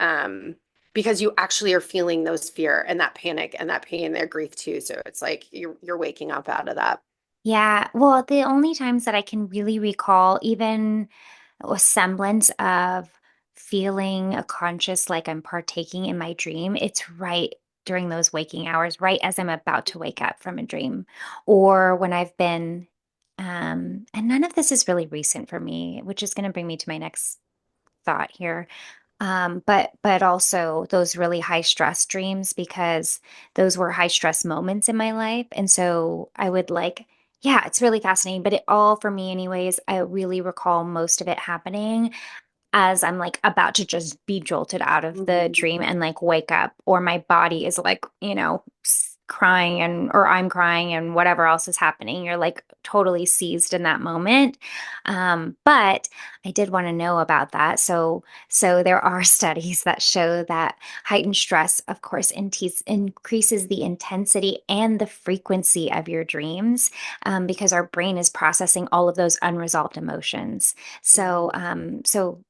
S2: because you actually are feeling those fear and that panic and that pain and their grief too. So it's like you're waking up out of that.
S1: Yeah. Well, the only times that I can really recall even a semblance of feeling a conscious, like I'm partaking in my dream, it's right during those waking hours, right as I'm about to wake up from a dream, or when I've been, and none of this is really recent for me, which is going to bring me to my next thought here. But also those really high stress dreams because those were high stress moments in my life. And so I would like, yeah, it's really fascinating. But it all for me, anyways, I really recall most of it happening as I'm like about to just be jolted out of the
S2: Mhm.
S1: dream and like wake up, or my body is like, crying and or I'm crying and whatever else is happening. You're like totally seized in that moment. But I did want to know about that. So there are studies that show that heightened stress, of course, increases the intensity and the frequency of your dreams, because our brain is processing all of those unresolved emotions. So,
S2: Mhm.
S1: so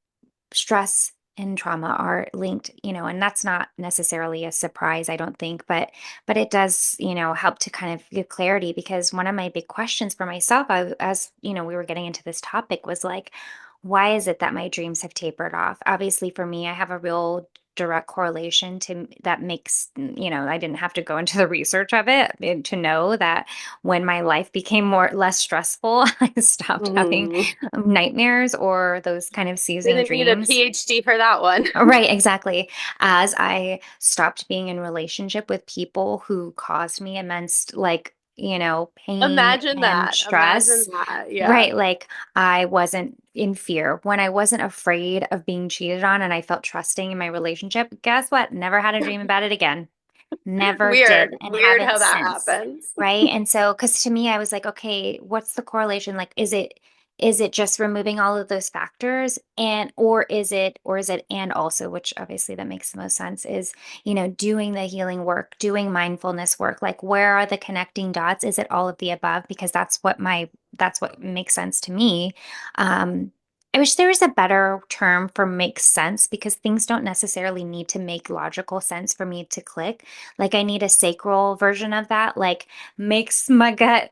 S1: stress and trauma are linked, and that's not necessarily a surprise, I don't think, but it does, help to kind of give clarity because one of my big questions for myself, as we were getting into this topic, was like, why is it that my dreams have tapered off? Obviously, for me, I have a real direct correlation to that makes, I didn't have to go into the research of it to know that when my life became more less stressful, I stopped having
S2: Mhm.
S1: nightmares or those kind of seizing
S2: Didn't need a
S1: dreams.
S2: PhD for that one.
S1: Right, exactly. As I stopped being in relationship with people who caused me immense, like, pain
S2: Imagine
S1: and
S2: that. Imagine
S1: stress.
S2: that. Yeah.
S1: Right, like I wasn't in fear. When I wasn't afraid of being cheated on and I felt trusting in my relationship, guess what? Never had a dream about it again. Never did
S2: Weird.
S1: and
S2: Weird
S1: haven't
S2: how that
S1: since.
S2: happens.
S1: Right. And so, because to me, I was like, okay, what's the correlation? Like, is it is it just removing all of those factors, and or is it and also, which obviously that makes the most sense, is, doing the healing work, doing mindfulness work, like where are the connecting dots? Is it all of the above? Because that's what makes sense to me. I wish there was a better term for makes sense, because things don't necessarily need to make logical sense for me to click. Like I need a sacral version of that, like makes my gut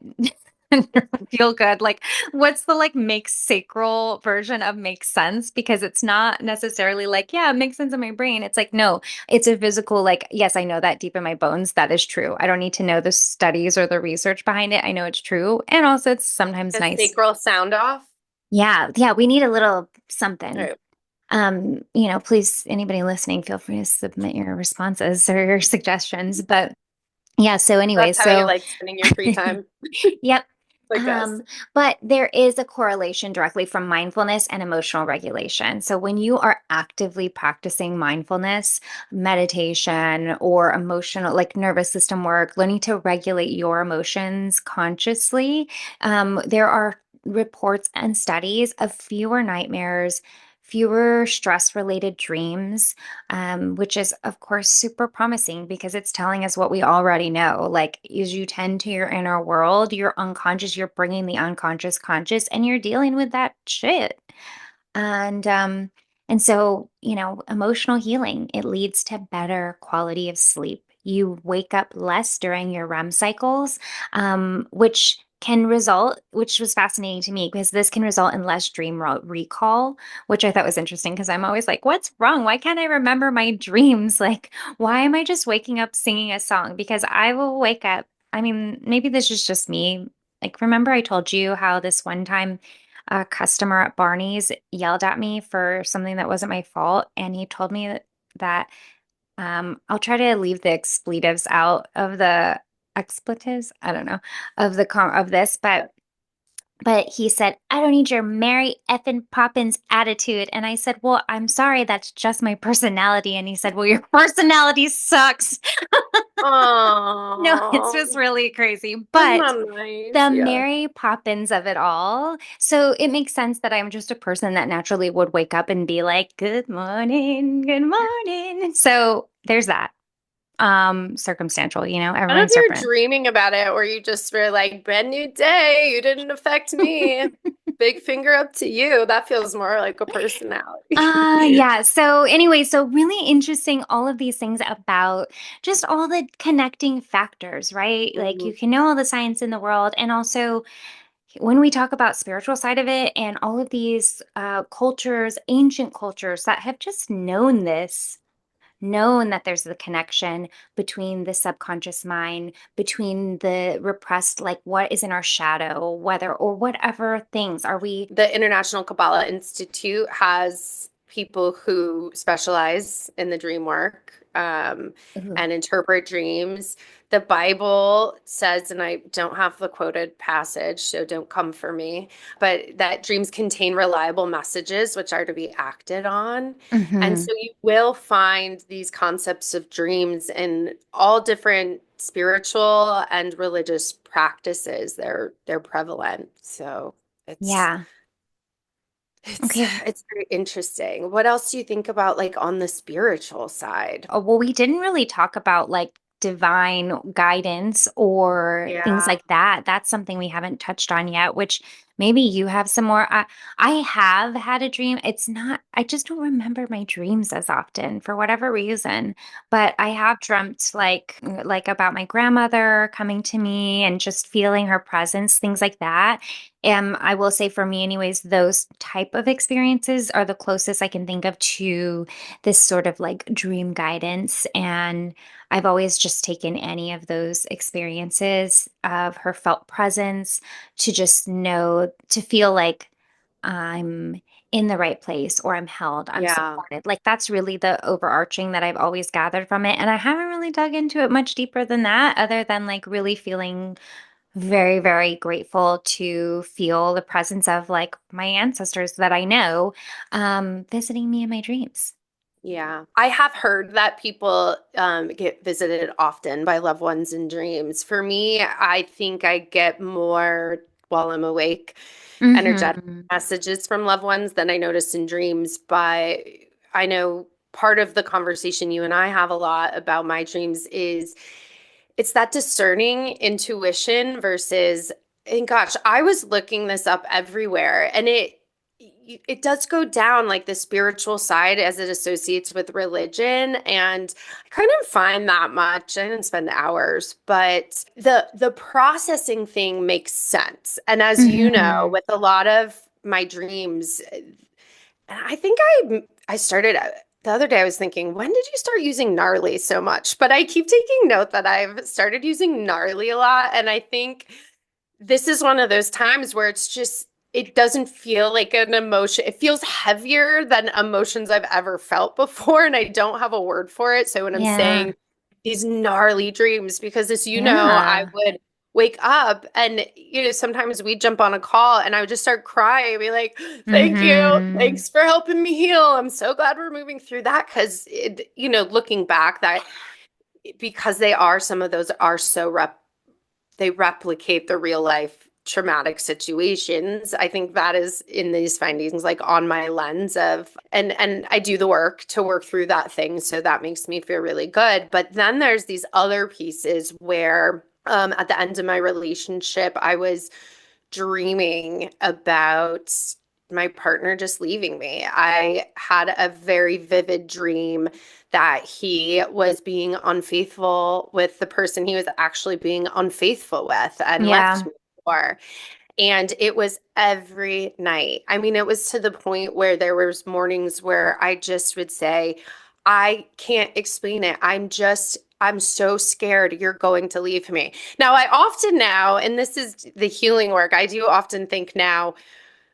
S1: feel good. Like what's the like makes sacral version of makes sense? Because it's not necessarily like, yeah, it makes sense in my brain. It's like, no, it's a physical, like, yes, I know that deep in my bones, that is true. I don't need to know the studies or the research behind it. I know it's true. And also it's sometimes
S2: The
S1: nice.
S2: sacral sound off.
S1: Yeah, yeah, we need a little something.
S2: Right.
S1: Please, anybody listening, feel free to submit your responses or your suggestions. But yeah, so anyway,
S2: That's how you
S1: so
S2: like spending your free time,
S1: yep.
S2: like us.
S1: Um, but there is a correlation directly from mindfulness and emotional regulation. So when you are actively practicing mindfulness, meditation, or emotional, like nervous system work, learning to regulate your emotions consciously, there are reports and studies of fewer nightmares, fewer stress-related dreams, which is, of course, super promising because it's telling us what we already know. Like, as you tend to your inner world, your unconscious, you're bringing the unconscious conscious, and you're dealing with that shit. And so, emotional healing, it leads to better quality of sleep. You wake up less during your REM cycles, which was fascinating to me because this can result in less dream recall, which I thought was interesting because I'm always like, what's wrong? Why can't I remember my dreams? Like, why am I just waking up singing a song? Because I will wake up. I mean, maybe this is just me. Like, remember I told you how this one time a customer at Barney's yelled at me for something that wasn't my fault, and he told me that I'll try to leave the expletives out of the expletives. I don't know of of this, but he said, I don't need your Mary effing Poppins attitude. And I said, well, I'm sorry, that's just my personality. And he said, well, your personality sucks. No, it's just
S2: Oh,
S1: really crazy.
S2: that's
S1: But
S2: not nice.
S1: the
S2: Yeah.
S1: Mary Poppins of it all. So it makes sense that I'm just a person that naturally would wake up and be like, good morning, good morning. So there's that. Circumstantial,
S2: I don't know if
S1: everyone's
S2: you're
S1: different.
S2: dreaming about it or you just were like, brand new day, you didn't affect me. Big finger up to you. That feels more like a personality.
S1: Yeah. So anyway, so really interesting, all of these things about just all the connecting factors, right? Like you
S2: Mhm.
S1: can know all the science in the world, and also when we talk about spiritual side of it and all of these cultures, ancient cultures that have just known that there's the connection between the subconscious mind, between the repressed, like what is in our shadow, whether or whatever things are we.
S2: The International Kabbalah Institute has people who specialize in the dream work
S1: Ooh.
S2: and interpret dreams. The Bible says, and I don't have the quoted passage, so don't come for me, but that dreams contain reliable messages which are to be acted on. And
S1: Hmm.
S2: so you will find these concepts of dreams in all different spiritual and religious practices. They're prevalent. So it's
S1: Yeah.
S2: it's
S1: Okay.
S2: it's very interesting. What else do you think about like on the spiritual side?
S1: Oh, well, we didn't really talk about like divine guidance or things
S2: Yeah.
S1: like that. That's something we haven't touched on yet, which maybe you have some more. I have had a dream. It's not, I just don't remember my dreams as often for whatever reason, but I have dreamt like about my grandmother coming to me and just feeling her presence, things like that. And I will say for me anyways, those type of experiences are the closest I can think of to this sort of like dream guidance. And I've always just taken any of those experiences of her felt presence to just know, to feel like I'm in the right place or I'm held, I'm
S2: Yeah.
S1: supported. Like that's really the overarching that I've always gathered from it. And I haven't really dug into it much deeper than that, other than like really feeling very, very grateful to feel the presence of like my ancestors that I know visiting me in my dreams.
S2: Yeah. I have heard that people get visited often by loved ones in dreams. For me, I think I get more while I'm awake, energetic
S1: Hmm.
S2: messages from loved ones than I notice in dreams. But I know part of the conversation you and I have a lot about my dreams is it's that discerning intuition versus, and gosh, I was looking this up everywhere, and it does go down like the spiritual side as it associates with religion, and I couldn't find that much. I didn't spend hours, but the processing thing makes sense. And as you know,
S1: Hmm.
S2: with a lot of my dreams, and I started the other day I was thinking, when did you start using gnarly so much? But I keep taking note that I've started using gnarly a lot, and I think this is one of those times where it's just it doesn't feel like an emotion. It feels heavier than emotions I've ever felt before, and I don't have a word for it. So when I'm
S1: Yeah.
S2: saying these gnarly dreams, because as you know, I
S1: Yeah.
S2: would wake up and sometimes we jump on a call and I would just start crying and be like, thank you,
S1: Hmm.
S2: thanks for helping me heal, I'm so glad we're moving through that, because looking back, that because they are some of those are so they replicate the real life traumatic situations. I think that is in these findings, like on my lens of, and I do the work to work through that thing, so that makes me feel really good. But then there's these other pieces where at the end of my relationship I was dreaming about my partner just leaving me. I had a very vivid dream that he was being unfaithful with the person he was actually being unfaithful with and left
S1: Yeah.
S2: me for. And it was every night. I mean, it was to the point where there was mornings where I just would say, I can't explain it. I'm so scared you're going to leave me. Now, I often now, and this is the healing work, I do often think now,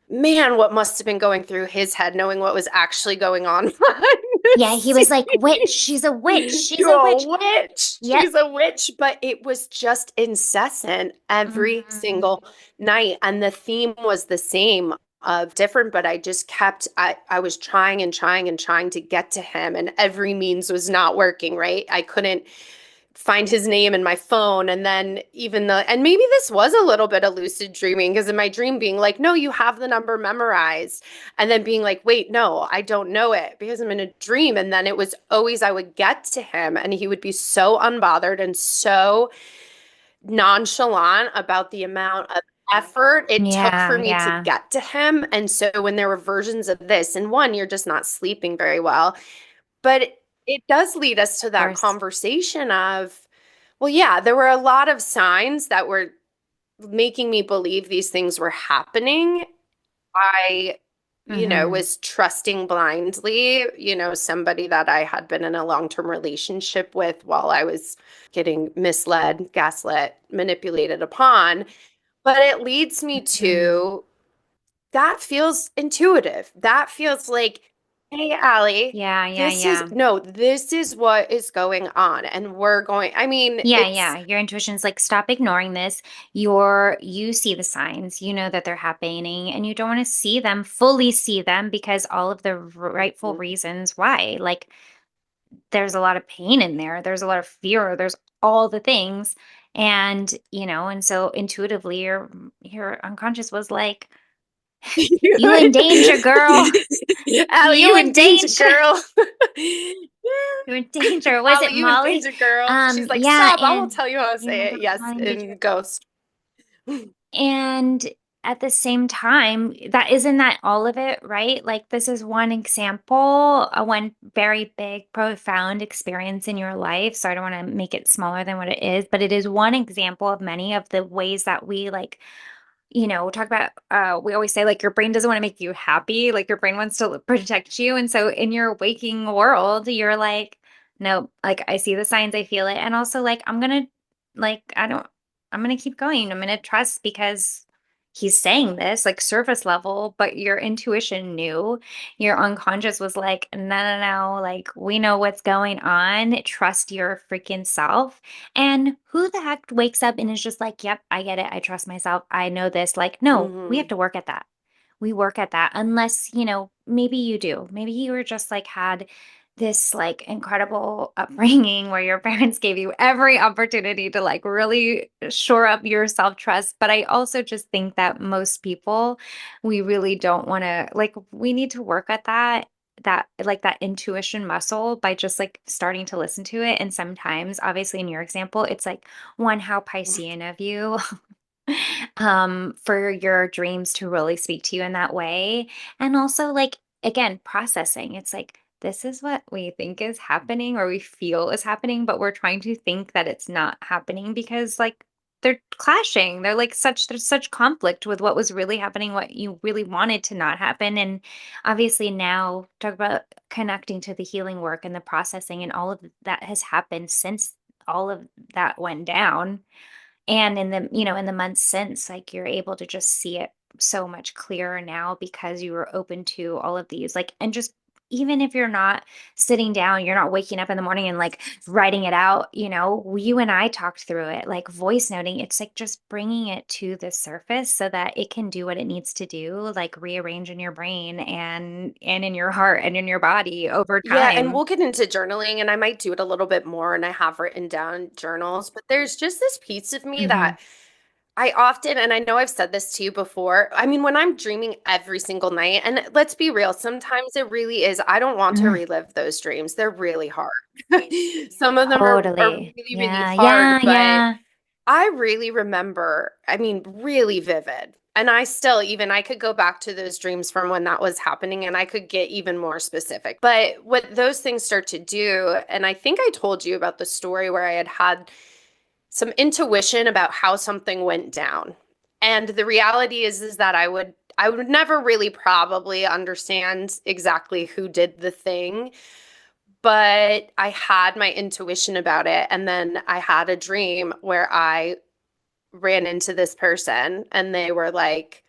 S2: man, what must have been going through his head knowing what was actually going on behind the
S1: Yeah. He was like, witch. She's
S2: scenes.
S1: a witch. She's a
S2: You're a
S1: witch.
S2: witch.
S1: Yep.
S2: She's a witch. But it was just incessant every
S1: Hmm.
S2: single night. And the theme was the same of different, but I just kept, I was trying and trying and trying to get to him, and every means was not working, right? I couldn't find his name in my phone. And then and maybe this was a little bit of lucid dreaming, because in my dream being like, no, you have the number memorized. And then being like, wait, no, I don't know it because I'm in a dream. And then it was always, I would get to him and he would be so unbothered and so nonchalant about the amount of effort it took for
S1: Yeah.
S2: me to
S1: Yeah.
S2: get to him. And so when there were versions of this, and one, you're just not sleeping very well, but it does lead us to
S1: Of
S2: that
S1: course.
S2: conversation of, well, yeah, there were a lot of signs that were making me believe these things were happening. I,
S1: Hmm.
S2: was trusting blindly, somebody that I had been in a long-term relationship with while I was getting misled, gaslit, manipulated upon. But it leads me
S1: Hmm.
S2: to that feels intuitive. That feels like, hey, Allie,
S1: Yeah. Yeah. Yeah.
S2: this is what is going on. And I mean,
S1: Yeah, yeah. Your intuition's like, stop ignoring this. You see the signs, you know that they're happening, and you don't want to see them, fully see them, because all of the rightful reasons why. Like, there's a lot of pain in there. There's a lot of fear. There's all the things. And so intuitively your unconscious was like, you in danger, girl.
S2: Allie,
S1: You
S2: you
S1: in
S2: in danger,
S1: danger.
S2: girl.
S1: You're in danger. Was it
S2: Allie, you in
S1: Molly?
S2: danger, girl. She's like,
S1: Yeah,
S2: stop, I will
S1: and
S2: tell you how to
S1: you
S2: say
S1: know,
S2: it. Yes,
S1: Molly in danger.
S2: in Ghost.
S1: And at the same time, that isn't that all of it, right? Like, this is one example, one very big, profound experience in your life. So I don't want to make it smaller than what it is, but it is one example of many of the ways that we like, talk about, we always say like your brain doesn't want to make you happy, like your brain wants to protect you. And so in your waking world, you're like, no, like I see the signs, I feel it. And also like, I don't, I'm gonna keep going. I'm gonna trust because he's saying this like surface level, but your intuition knew, your unconscious was like, no, no, no, like we know what's going on. Trust your freaking self. And who the heck wakes up and is just like, yep, I get it. I trust myself. I know this. Like, no, we have
S2: Hmm.
S1: to work at that. We work at that unless, maybe you do. Maybe you were just like had this like incredible upbringing where your parents gave you every opportunity to like really shore up your self-trust. But I also just think that most people, we really don't want to like we need to work at that like that intuition muscle by just like starting to listen to it. And sometimes, obviously in your example, it's like one, how Piscean of you for your dreams to really speak to you in that way. And also, like, again, processing. It's like, this is what we think is happening or we feel is happening, but we're trying to think that it's not happening because, like, they're clashing. There's such conflict with what was really happening, what you really wanted to not happen. And obviously, now talk about connecting to the healing work and the processing and all of that has happened since all of that went down. And in the, in the months since, like you're able to just see it so much clearer now because you were open to all of these. Like, and just even if you're not sitting down, you're not waking up in the morning and like writing it out, you and I talked through it, like voice noting. It's like just bringing it to the surface so that it can do what it needs to do, like rearrange in your brain and in your heart and in your body over
S2: Yeah, and
S1: time.
S2: we'll get into journaling, and I might do it a little bit more, and I have written down journals, but there's just this piece of me
S1: Hmm.
S2: that I often, and I know I've said this to you before, I mean, when I'm dreaming every single night, and let's be real, sometimes it really is, I don't want to relive those dreams. They're really hard. Some of them are
S1: Totally.
S2: really, really
S1: Yeah,
S2: hard,
S1: yeah,
S2: but
S1: yeah.
S2: I really remember, I mean, really vivid. And I still, even I could go back to those dreams from when that was happening and I could get even more specific. But what those things start to do, and I think I told you about the story where I had had some intuition about how something went down. And the reality is that I would never really probably understand exactly who did the thing, but I had my intuition about it. And then I had a dream where I ran into this person and they were like,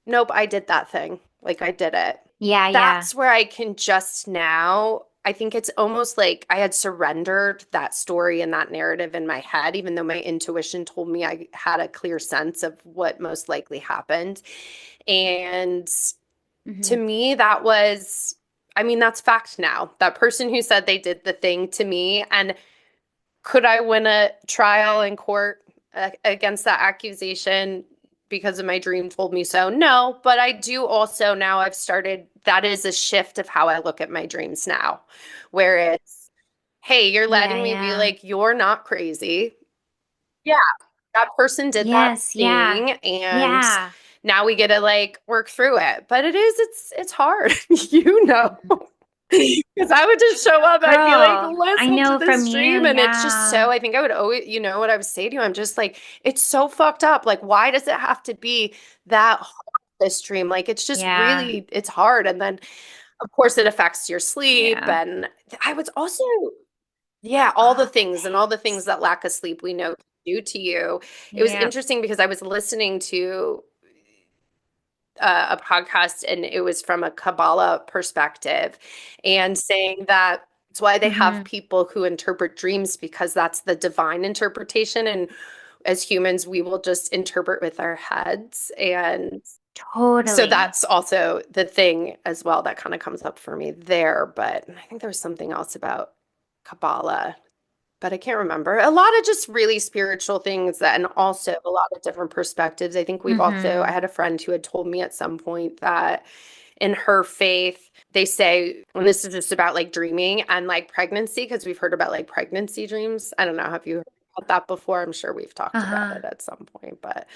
S2: nope, I did that thing. Like I did it.
S1: Yeah, yeah.
S2: That's where I can just now, I think it's almost like I had surrendered that story and that narrative in my head, even though my intuition told me I had a clear sense of what most likely happened. And to
S1: Hmm.
S2: me, that was, I mean, that's fact now. That person who said they did the thing to me, and could I win a trial in court against that accusation because of my dream told me so? No, but I do also now I've started, that is a shift of how I look at my dreams now, where it's, hey, you're
S1: Yeah,
S2: letting me be
S1: yeah.
S2: like, you're not crazy. Yeah, that person did that
S1: Yes, yeah.
S2: thing, and
S1: Yeah.
S2: now we get to like work through it. But it's hard, you know.
S1: Mhm.
S2: Because I would just show up and I'd be like,
S1: Girl, I
S2: listen to
S1: know from
S2: this
S1: you.
S2: dream. And it's just so,
S1: Yeah.
S2: I think I would always, you know what I would say to you? I'm just like, it's so fucked up. Like, why does it have to be that hard, this dream? Like, it's just
S1: Yeah.
S2: really, it's hard. And then, of course, it affects your sleep.
S1: Yeah.
S2: And I was also, yeah, all the
S1: All the
S2: things and all the things
S1: things.
S2: that lack of sleep we know do to you. It was
S1: Yeah.
S2: interesting because I was listening to a podcast and it was from a Kabbalah perspective and saying that it's why they have
S1: Hmm.
S2: people who interpret dreams because that's the divine interpretation. And as humans, we will just interpret with our heads. And so
S1: Totally.
S2: that's also the thing as well that kind of comes up for me there. But I think there was something else about Kabbalah, but I can't remember. A lot of just really spiritual things that, and also a lot of different perspectives. I think we've also, I
S1: Hmm.
S2: had a friend who had told me at some point that in her faith, they say, and this is just about like dreaming and like pregnancy, because we've heard about like pregnancy dreams. I don't know. Have you heard about that before? I'm sure we've talked about
S1: Uh-huh.
S2: it at some point, but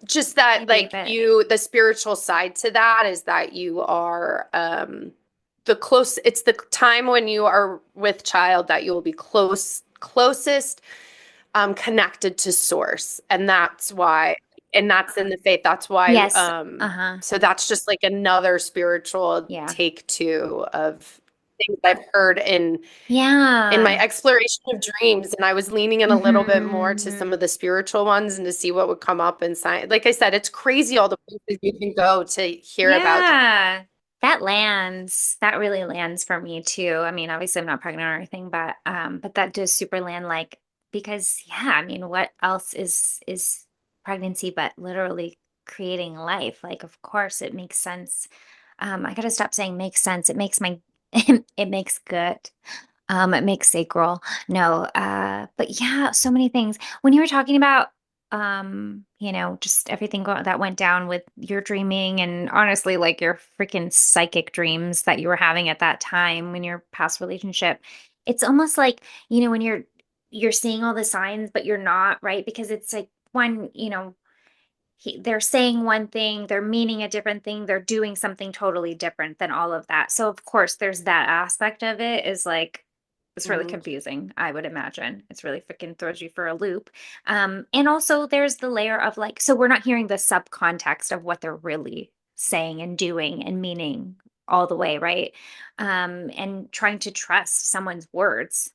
S2: just
S1: I
S2: that like
S1: believe it.
S2: you, the spiritual side to that is that you are, the close, it's the time when you are with child that you will be closest connected to source. And that's why, and that's in the faith. That's why,
S1: Yes. Uh-huh.
S2: so that's just like another spiritual
S1: Yeah.
S2: take too of things I've heard in my
S1: Yeah.
S2: exploration of dreams. And I was leaning in a little bit more to some
S1: Hmm.
S2: of the spiritual ones and to see what would come up in science. Like I said, it's crazy all the places you can go to hear about.
S1: Yeah. That lands. That really lands for me too. I mean, obviously I'm not pregnant or anything, but that does super land like because yeah, I mean, what else is pregnancy but literally creating life? Like, of course it makes sense. I gotta stop saying makes sense. It makes good. It makes sacral. No, but yeah, so many things. When you were talking about, just everything that went down with your dreaming and honestly, like your freaking psychic dreams that you were having at that time in your past relationship, it's almost like, when you're seeing all the signs, but you're not, right? Because it's like one, they're saying one thing, they're meaning a different thing, they're doing something totally different than all of that. So of course, there's that aspect of it is like it's really
S2: Mhm.
S1: confusing, I would imagine. It's really freaking throws you for a loop. And also there's the layer of like, so we're not hearing the subcontext of what they're really saying and doing and meaning all the way, right? And trying to trust someone's words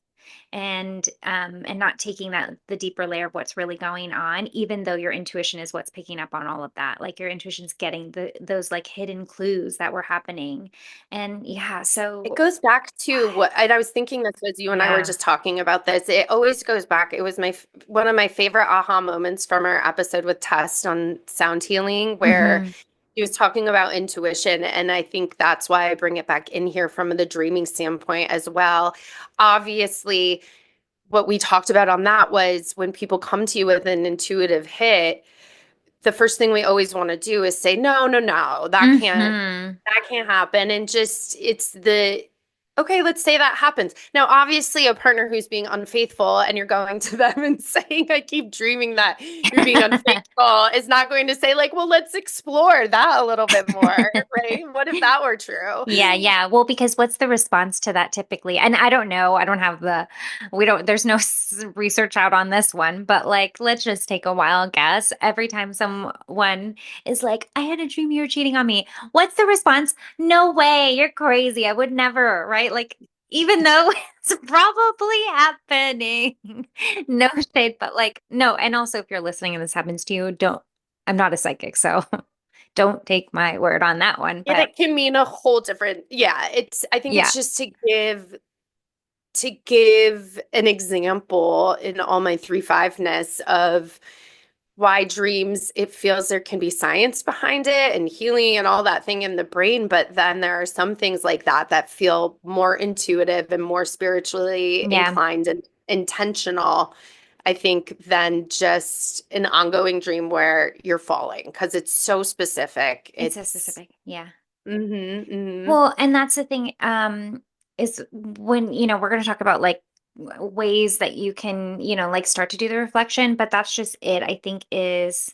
S1: and not taking that the deeper layer of what's really going on, even though your intuition is what's picking up on all of that. Like your intuition's getting those like hidden clues that were happening. And yeah,
S2: It
S1: so
S2: goes back to what, and I was thinking this as you and I were
S1: yeah.
S2: just talking about this. It always goes back. It was one of my favorite aha moments from our episode with Test on sound healing, where
S1: Hmm.
S2: he was talking about intuition. And I think that's why I bring it back in here from the dreaming standpoint as well. Obviously, what we talked about on that was when people come to you with an intuitive hit, the first thing we always want to do is say, no, no, no,
S1: Hmm.
S2: that can't happen. And just, it's the, okay, let's say that happens. Now, obviously, a partner who's being unfaithful and you're going to them and saying, I keep dreaming that you're being unfaithful is not going to say, like, well, let's explore that a little bit more, right? What if that were true?
S1: Yeah, yeah. Well, because what's the response to that typically? And I don't know. I don't have there's no research out on this one, but like, let's just take a wild guess. Every time someone is like, I had a dream you were cheating on me, what's the response? No way. You're crazy. I would never, right? Like, even though it's probably happening. No shade, but like, no. And also, if you're listening and this happens to you, I'm not a psychic, so don't take my word on that one.
S2: And
S1: But
S2: it can mean a whole different, yeah, I think
S1: yeah.
S2: it's just to give an example in all my 3-5-ness of why dreams, it feels there can be science behind it and healing and all that thing in the brain, but then there are some things like that that feel more intuitive and more spiritually
S1: Yeah,
S2: inclined and intentional, I think, than just an ongoing dream where you're falling because it's so specific.
S1: it's so
S2: It's
S1: specific. Yeah.
S2: mm-hmm,
S1: Well, and that's the thing, is when, we're going to talk about like ways that you can, like start to do the reflection, but that's just it, I think is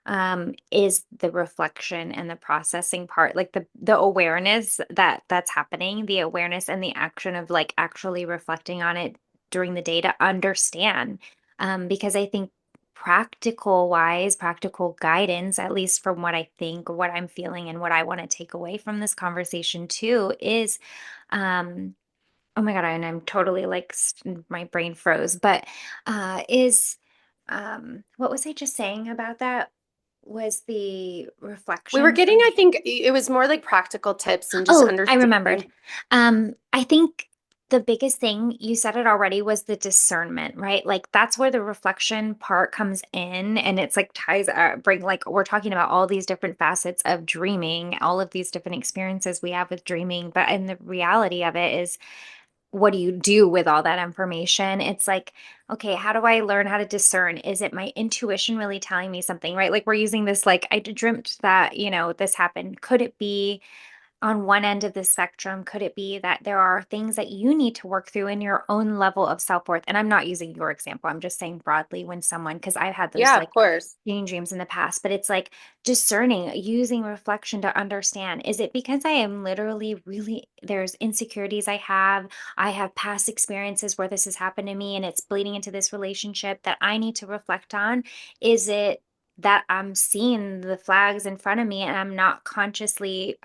S1: the reflection and the processing part, like the awareness that's happening, the awareness and the action of like actually reflecting on it during the day to understand. Because I think practical guidance, at least from what I think, what I'm feeling, and what I want to take away from this conversation too, is um oh my God, and I'm totally like my brain froze, but is what was I just saying about that? Was the
S2: we were
S1: reflection
S2: getting,
S1: from
S2: I think it was more like practical tips and just
S1: Oh, I remembered.
S2: understanding.
S1: I think the biggest thing, you said it already, was the discernment, right? Like that's where the reflection part comes in, and it's like ties bring like we're talking about all these different facets of dreaming, all of these different experiences we have with dreaming, but and the reality of it is, what do you do with all that information? It's like, okay, how do I learn how to discern? Is it my intuition really telling me something, right? Like we're using this, like I dreamt that, this happened. Could it be on one end of the spectrum? Could it be that there are things that you need to work through in your own level of self-worth? And I'm not using your example. I'm just saying broadly, when someone, because I've had those
S2: Yeah, of
S1: like
S2: course.
S1: dreams in the past, but it's like discerning, using reflection to understand, is it because I am literally really, there's insecurities I have past experiences where this has happened to me and it's bleeding into this relationship that I need to reflect on? Is it that I'm seeing the flags in front of me and I'm not consciously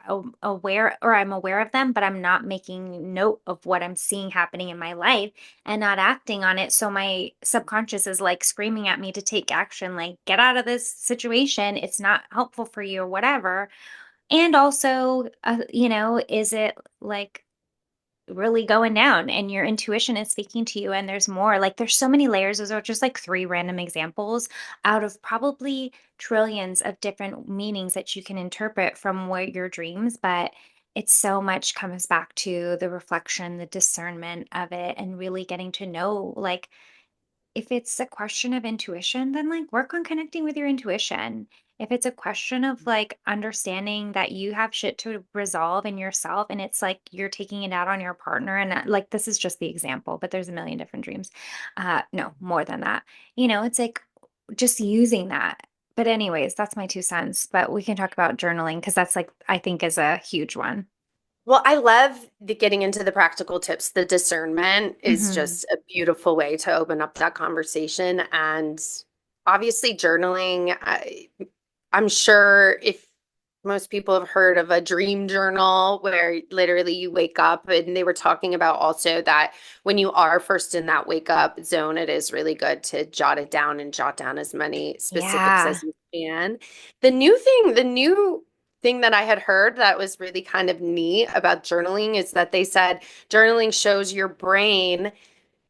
S1: aware, or I'm aware of them, but I'm not making note of what I'm seeing happening in my life and not acting on it? So my subconscious is like screaming at me to take action, like, get out of this situation. It's not helpful for you or whatever. And also, is it like really going down and your intuition is speaking to you and there's more, like there's so many layers. Those are just like three random examples out of probably trillions of different meanings that you can interpret from what your dreams. But it so much comes back to the reflection, the discernment of it, and really getting to know, like, if it's a question of intuition, then like work on connecting with your intuition. If it's a question of like understanding that you have shit to resolve in yourself and it's like you're taking it out on your partner, and like this is just the example, but there's a million different dreams. No, more than that. It's like just using that. But anyways, that's my 2 cents. But we can talk about journaling because that's like I think is a huge one.
S2: Well, I love the getting into the practical tips. The discernment is
S1: Hmm.
S2: just a beautiful way to open up that conversation. And obviously, journaling, I'm sure if most people have heard of a dream journal where literally you wake up, and they were talking about also that when you are first in that wake up zone, it is really good to jot it down and jot down as many specifics
S1: Yeah.
S2: as you can. The new thing that I had heard that was really kind of neat about journaling is that they said journaling shows your brain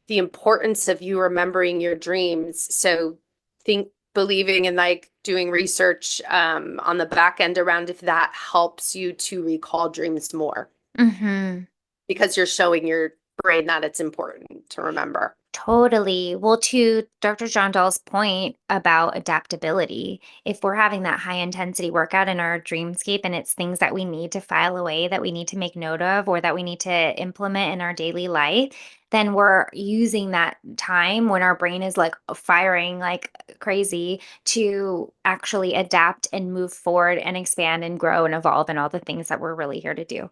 S2: the importance of you remembering your dreams. So think believing and like doing research on the back end around if that helps you to recall dreams more
S1: Hmm.
S2: because you're showing your brain that it's important to remember.
S1: Totally. Well, to Dr. John Dahl's point about adaptability, if we're having that high intensity workout in our dreamscape and it's things that we need to file away, that we need to make note of, or that we need to implement in our daily life, then we're using that time when our brain is like firing like crazy to actually adapt and move forward and expand and grow and evolve and all the things that we're really here to do.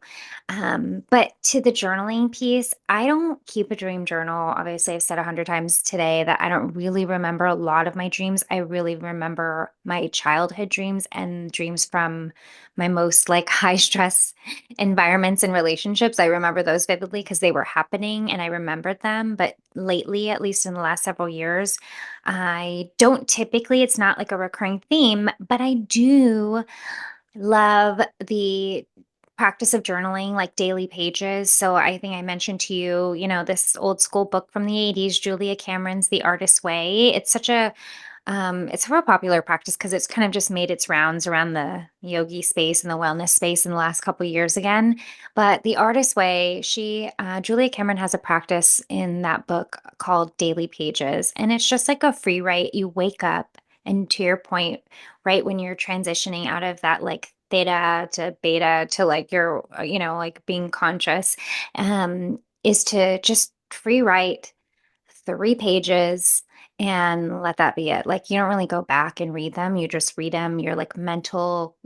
S1: But to the journaling piece, I don't keep a dream journal. Obviously, I've said 100 times today that I don't really remember a lot of my dreams. I really remember my childhood dreams and dreams from my most like high stress environments and relationships. I remember those vividly because they were happening and I remembered them. But lately, at least in the last several years, I don't typically, it's not like a recurring theme, but I do love the practice of journaling, like daily pages. So I think I mentioned to you, this old school book from the 80s, Julia Cameron's The Artist's Way. It's a real popular practice because it's kind of just made its rounds around the yogi space and the wellness space in the last couple of years again. But The Artist's Way, Julia Cameron has a practice in that book called Daily Pages. And it's just like a free write. You wake up, and to your point, right when you're transitioning out of that like theta to beta to like your, like being conscious, is to just free write 3 pages and let that be it. Like you don't really go back and read them. You just read them. Your like mental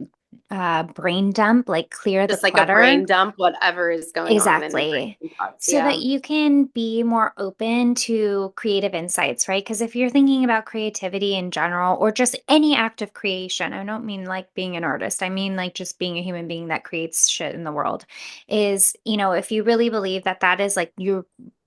S1: brain dump, like clear the
S2: Just like a brain
S1: clutter.
S2: dump, whatever is going on in your
S1: Exactly.
S2: brain thoughts.
S1: So that
S2: Yeah.
S1: you can be more open to creative insights, right? Because if you're thinking about creativity in general, or just any act of creation, I don't mean like being an artist, I mean like just being a human being that creates shit in the world, if you really believe that that is like your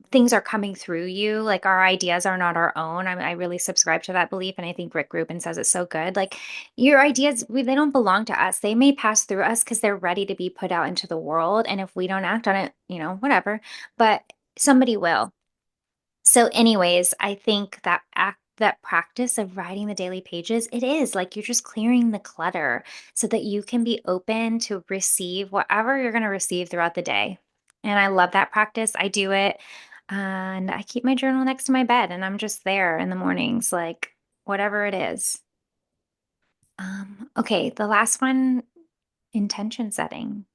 S1: things are coming through you, like our ideas are not our own. I really subscribe to that belief. And I think Rick Rubin says it's so good. Like your ideas, they don't belong to us. They may pass through us because they're ready to be put out into the world. And if we don't act on it, whatever, but somebody will. So, anyways, I think that practice of writing the daily pages, it is like you're just clearing the clutter so that you can be open to receive whatever you're going to receive throughout the day. And I love that practice. I do it. And I keep my journal next to my bed and I'm just there in the mornings, like whatever it is. Okay, the last one, intention setting.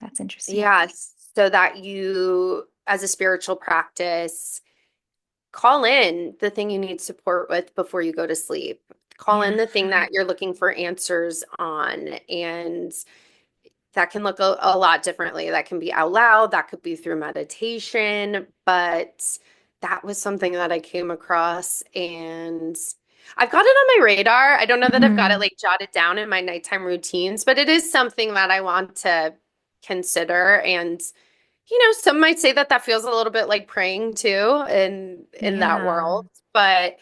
S1: That's interesting.
S2: Yes. So that you, as a spiritual practice, call in the thing you need support with before you go to sleep. Call
S1: Yeah.
S2: in the thing that you're looking for answers on. And that can look a lot differently. That can be out loud, that could be through meditation, but that was something that I came across and I've got it on my radar. I don't know that I've got it
S1: Mhm.
S2: like jotted down in my nighttime routines, but it is something that I want to consider. And some might say that that feels a little bit like praying too in that
S1: Yeah.
S2: world, but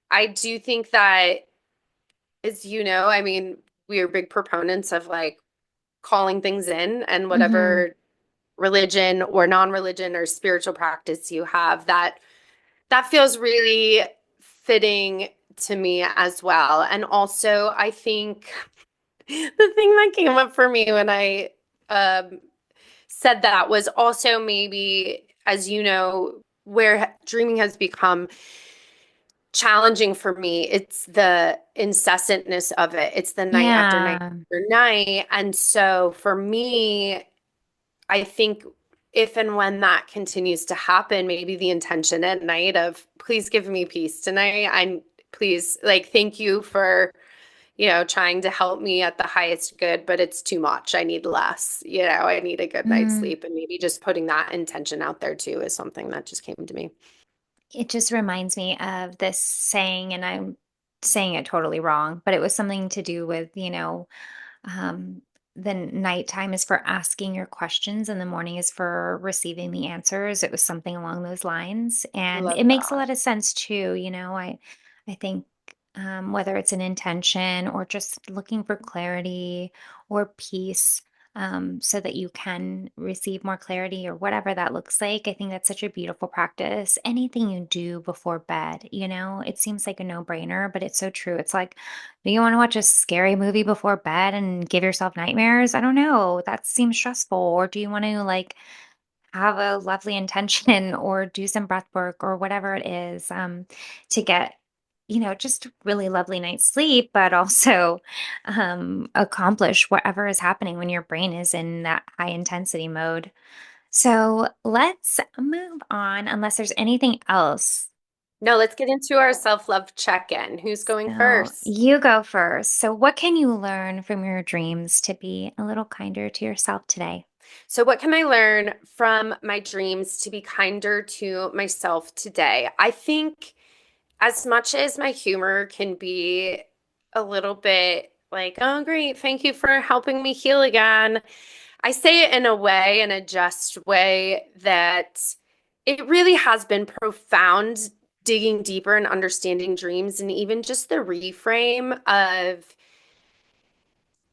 S2: I do think that, as I mean, we are big proponents of like calling things in, and
S1: Hmm.
S2: whatever religion or non-religion or spiritual practice you have, that feels really fitting to me as well. And also, I think the thing that came up for me when I um said that was also maybe, as you know, where dreaming has become challenging for me. It's the incessantness of it. It's the night after night
S1: Yeah.
S2: after night. And so for me, I think if and when that continues to happen, maybe the intention at night of please give me peace tonight. I'm please like thank you for, trying to help me at the highest good, but it's too much. I need less. I need a good night's
S1: Mm.
S2: sleep. And maybe just putting that intention out there too is something that just came to me.
S1: It just reminds me of this saying, and I'm saying it totally wrong, but it was something to do with, Um, the nighttime is for asking your questions and the morning is for receiving the answers. It was something along those lines.
S2: I
S1: And
S2: love
S1: it makes a
S2: that.
S1: lot of sense too. I think whether it's an intention or just looking for clarity or peace, so that you can receive more clarity or whatever that looks like. I think that's such a beautiful practice. Anything you do before bed, it seems like a no-brainer, but it's so true. It's like, do you want to watch a scary movie before bed and give yourself nightmares? I don't know. That seems stressful. Or do you want to like have a lovely intention or do some breath work or whatever it is, to get, just really lovely night's sleep, but also accomplish whatever is happening when your brain is in that high intensity mode. So let's move on, unless there's anything else.
S2: No, let's get into our self-love check-in. Who's going
S1: So
S2: first?
S1: you go first. So, what can you learn from your dreams to be a little kinder to yourself today?
S2: So, what can I learn from my dreams to be kinder to myself today? I think as much as my humor can be a little bit like, oh, great, thank you for helping me heal again, I say it in a way, in a just way, that it really has been profound digging deeper and understanding dreams and even just the reframe of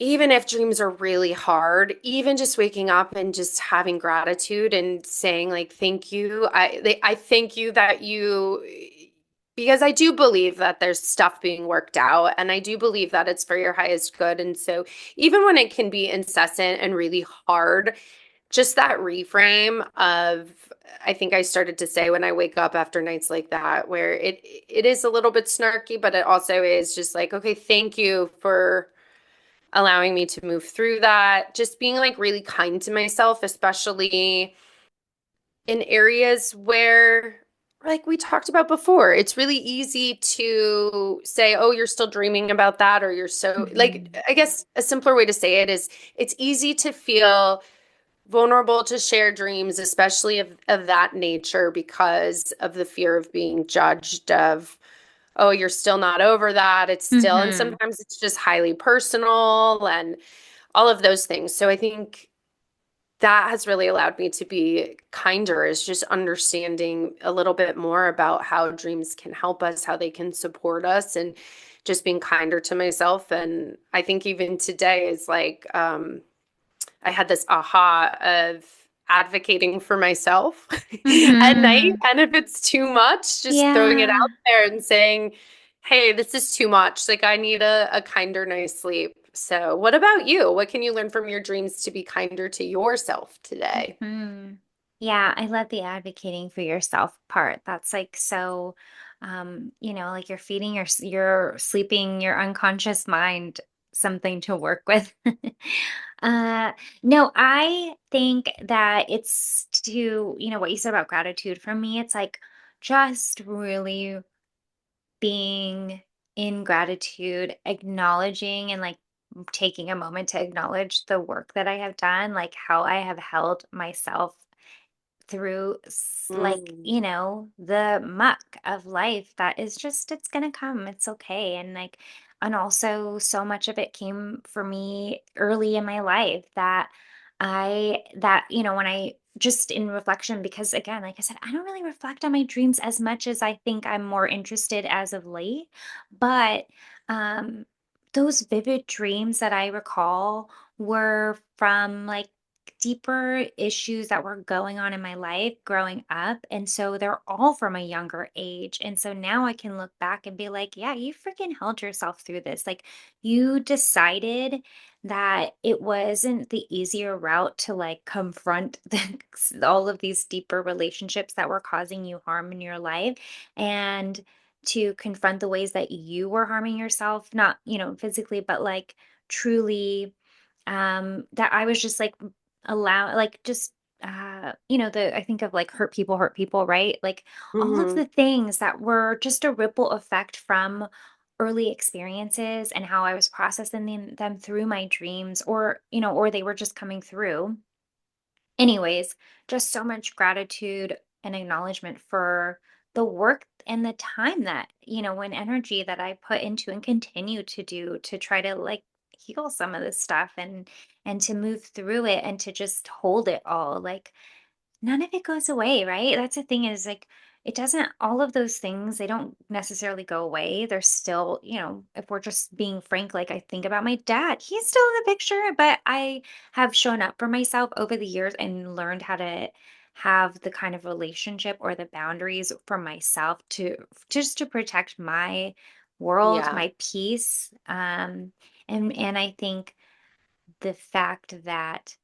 S2: even if dreams are really hard, even just waking up and just having gratitude and saying like thank you. I thank you that you because I do believe that there's stuff being worked out and I do believe that it's for your highest good. And so even when it can be incessant and really hard, just that reframe of I think I started to say when I wake up after nights like that where it is a little bit snarky, but it also is just like, okay, thank you for allowing me to move through that, just being like really kind to myself, especially in areas where, like we talked about before, it's really easy to say, oh, you're still dreaming about that, or you're so, like,
S1: Mhm.
S2: I guess a simpler way to say it is it's easy to feel vulnerable to share dreams, especially of that nature, because of the fear of being judged, of, oh, you're still not over that. It's still, and
S1: Mhm.
S2: sometimes it's just highly personal and all of those things. So I think that has really allowed me to be kinder, is just understanding a little bit more about how dreams can help us, how they can support us, and just being kinder to myself. And I think even today is like, I had this aha of advocating for myself at night.
S1: Mhm.
S2: And if it's too much, just throwing it
S1: Yeah.
S2: out there and saying, hey, this is too much. Like, I need a kinder night's sleep. So, what about you? What can you learn from your dreams to be kinder to yourself today?
S1: Mhm. Yeah, I love the advocating for yourself part. That's like so, like you're feeding your sleeping, your unconscious mind something to work with. uh, no, I think that it's to, what you said about gratitude. For me, it's like just really being in gratitude, acknowledging and like taking a moment to acknowledge the work that I have done, like how I have held myself through
S2: Mm.
S1: the muck of life that is just it's gonna come, it's okay. And also so much of it came for me early in my life when I just in reflection, because again, like I said, I don't really reflect on my dreams as much as I think I'm more interested as of late. But um those vivid dreams that I recall were from like deeper issues that were going on in my life growing up. And so they're all from a younger age. And so now I can look back and be like, yeah, you freaking held yourself through this. Like you decided that it wasn't the easier route to like confront all of these deeper relationships that were causing you harm in your life and to confront the ways that you were harming yourself, not, physically, but like truly that I was just like allow like just the I think of like hurt people, right? Like all of
S2: Hmm.
S1: the things that were just a ripple effect from early experiences and how I was processing them through my dreams or they were just coming through. Anyways, just so much gratitude and acknowledgement for the work and the time when energy that I put into and continue to do to try to like heal some of this stuff and to move through it and to just hold it all. Like none of it goes away, right? That's the thing is like it doesn't all of those things, they don't necessarily go away. They're still, if we're just being frank, like I think about my dad, he's still in the picture, but I have shown up for myself over the years and learned how to have the kind of relationship or the boundaries for myself to just to protect my world,
S2: Yeah.
S1: my peace. And I think the fact that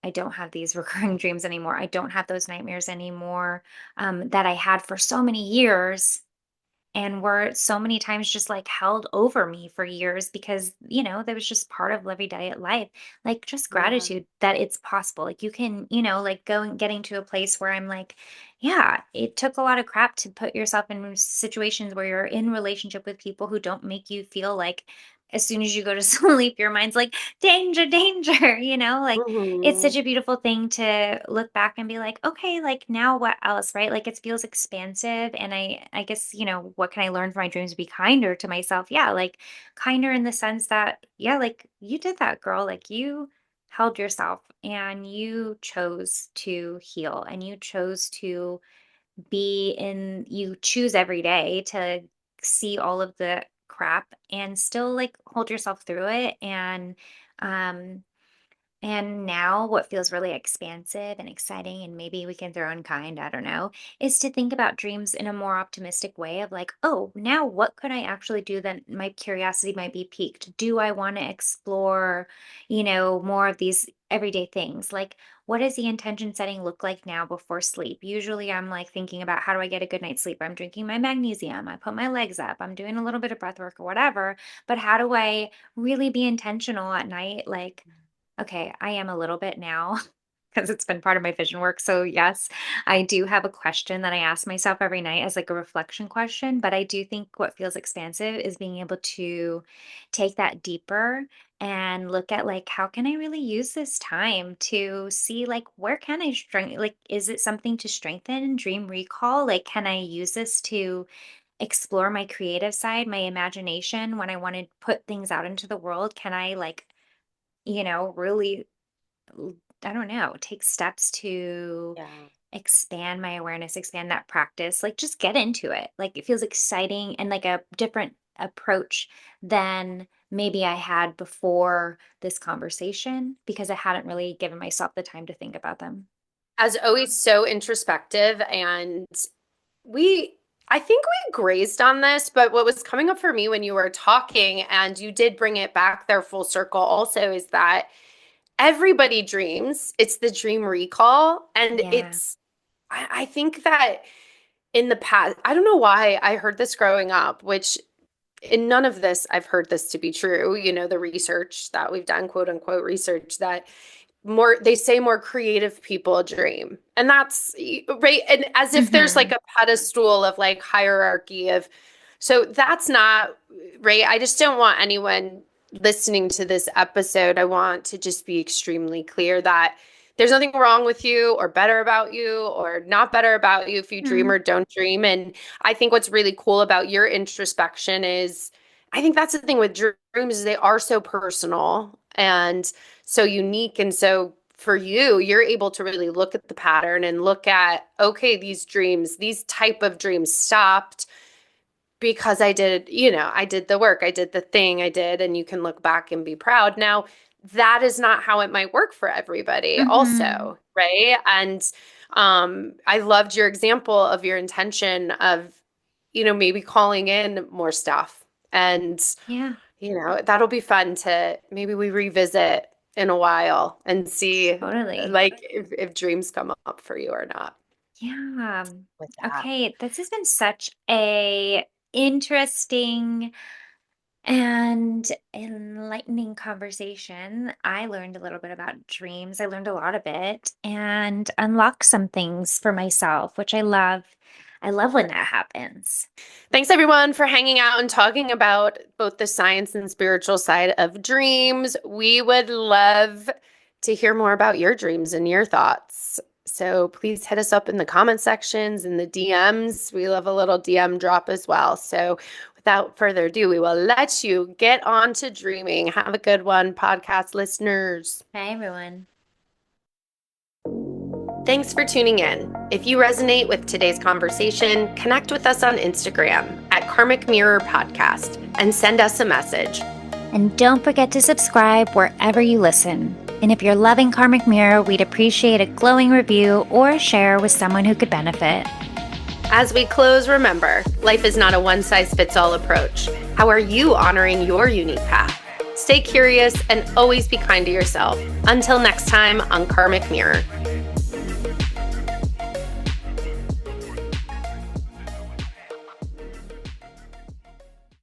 S1: I don't have these recurring dreams anymore. I don't have those nightmares anymore that I had for so many years and were so many times just like held over me for years because that was just part of everyday life. Like just
S2: Yeah.
S1: gratitude that it's possible, like you can like go and getting to a place where I'm like, yeah, it took a lot of crap to put yourself in situations where you're in relationship with people who don't make you feel like as soon as you go to sleep your mind's like danger, danger. Like it's
S2: Hmm.
S1: such a beautiful thing to look back and be like, okay, like now what else, right? Like it feels expansive. And I guess, what can I learn from my dreams? Be kinder to myself. Yeah, like kinder in the sense that, yeah, like you did that, girl. Like you held yourself and you chose to heal and you chose to you choose every day to see all of the crap and still like hold yourself through it. Um, and now, what feels really expansive and exciting, and maybe we can throw in kind, I don't know, is to think about dreams in a more optimistic way of like, oh, now what could I actually do that my curiosity might be piqued? Do I want to explore, more of these everyday things? Like, what does the intention setting look like now before sleep? Usually, I'm like thinking about how do I get a good night's sleep? I'm drinking my magnesium, I put my legs up, I'm doing a little bit of breath work or whatever. But how do I really be intentional at night? Like, okay, I am a little bit now because it's been part of my vision work. So, yes, I do have a question that I ask myself every night as like a reflection question. But I do think what feels expansive is being able to take that deeper and look at like, how can I really use this time to see like, where can I strengthen? Like, is it something to strengthen dream recall? Like, can I use this to explore my creative side, my imagination when I want to put things out into the world? Can I like, really, I don't know, take steps to
S2: Yeah.
S1: expand my awareness, expand that practice, like just get into it. Like it feels exciting and like a different approach than maybe I had before this conversation because I hadn't really given myself the time to think about them.
S2: As always, so introspective. And we, I think we grazed on this, but what was coming up for me when you were talking, and you did bring it back there full circle also, is that everybody dreams. It's the dream recall. And
S1: Yeah.
S2: I think that in the past, I don't know why I heard this growing up, which in none of this, I've heard this to be true. The research that we've done, quote unquote research, that more they say more creative people dream, and that's right, and as if there's like
S1: Hmm.
S2: a pedestal of like hierarchy of, so that's not right. I just don't want anyone listening to this episode, I want to just be extremely clear that there's nothing wrong with you or better about you or not better about you if you dream
S1: Hmm.
S2: or don't dream. And I think what's really cool about your introspection is, I think that's the thing with dreams, is they are so personal and so unique. And so for you, you're able to really look at the pattern and look at, okay, these dreams, these type of dreams stopped because I did the work, I did the thing I did, and you can look back and be proud. Now, that is not how it might work for everybody
S1: Hmm.
S2: also, right? And I loved your example of your intention of, maybe calling in more stuff. And,
S1: Yeah,
S2: that'll be fun to maybe we revisit in a while and see
S1: totally.
S2: like if dreams come up for you or not
S1: Yeah.
S2: with that.
S1: Okay, this has been such a interesting and enlightening conversation. I learned a little bit about dreams. I learned a lot of it and unlocked some things for myself, which I love. I love when that happens.
S2: Thanks everyone for hanging out and talking about both the science and spiritual side of dreams. We would love to hear more about your dreams and your thoughts. So please hit us up in the comment sections and the DMs. We love a little DM drop as well. So without further ado, we will let you get on to dreaming. Have a good one, podcast listeners.
S1: Bye, everyone.
S2: Thanks for tuning in. If you resonate with today's conversation, connect with us on Instagram at Karmic Mirror Podcast and send us a message.
S1: And don't forget to subscribe wherever you listen. And if you're loving Karmic Mirror, we'd appreciate a glowing review or a share with someone who could benefit.
S2: As we close, remember, life is not a one-size-fits-all approach. How are you honoring your unique path? Stay curious and always be kind to yourself. Until next time on Karmic Mirror.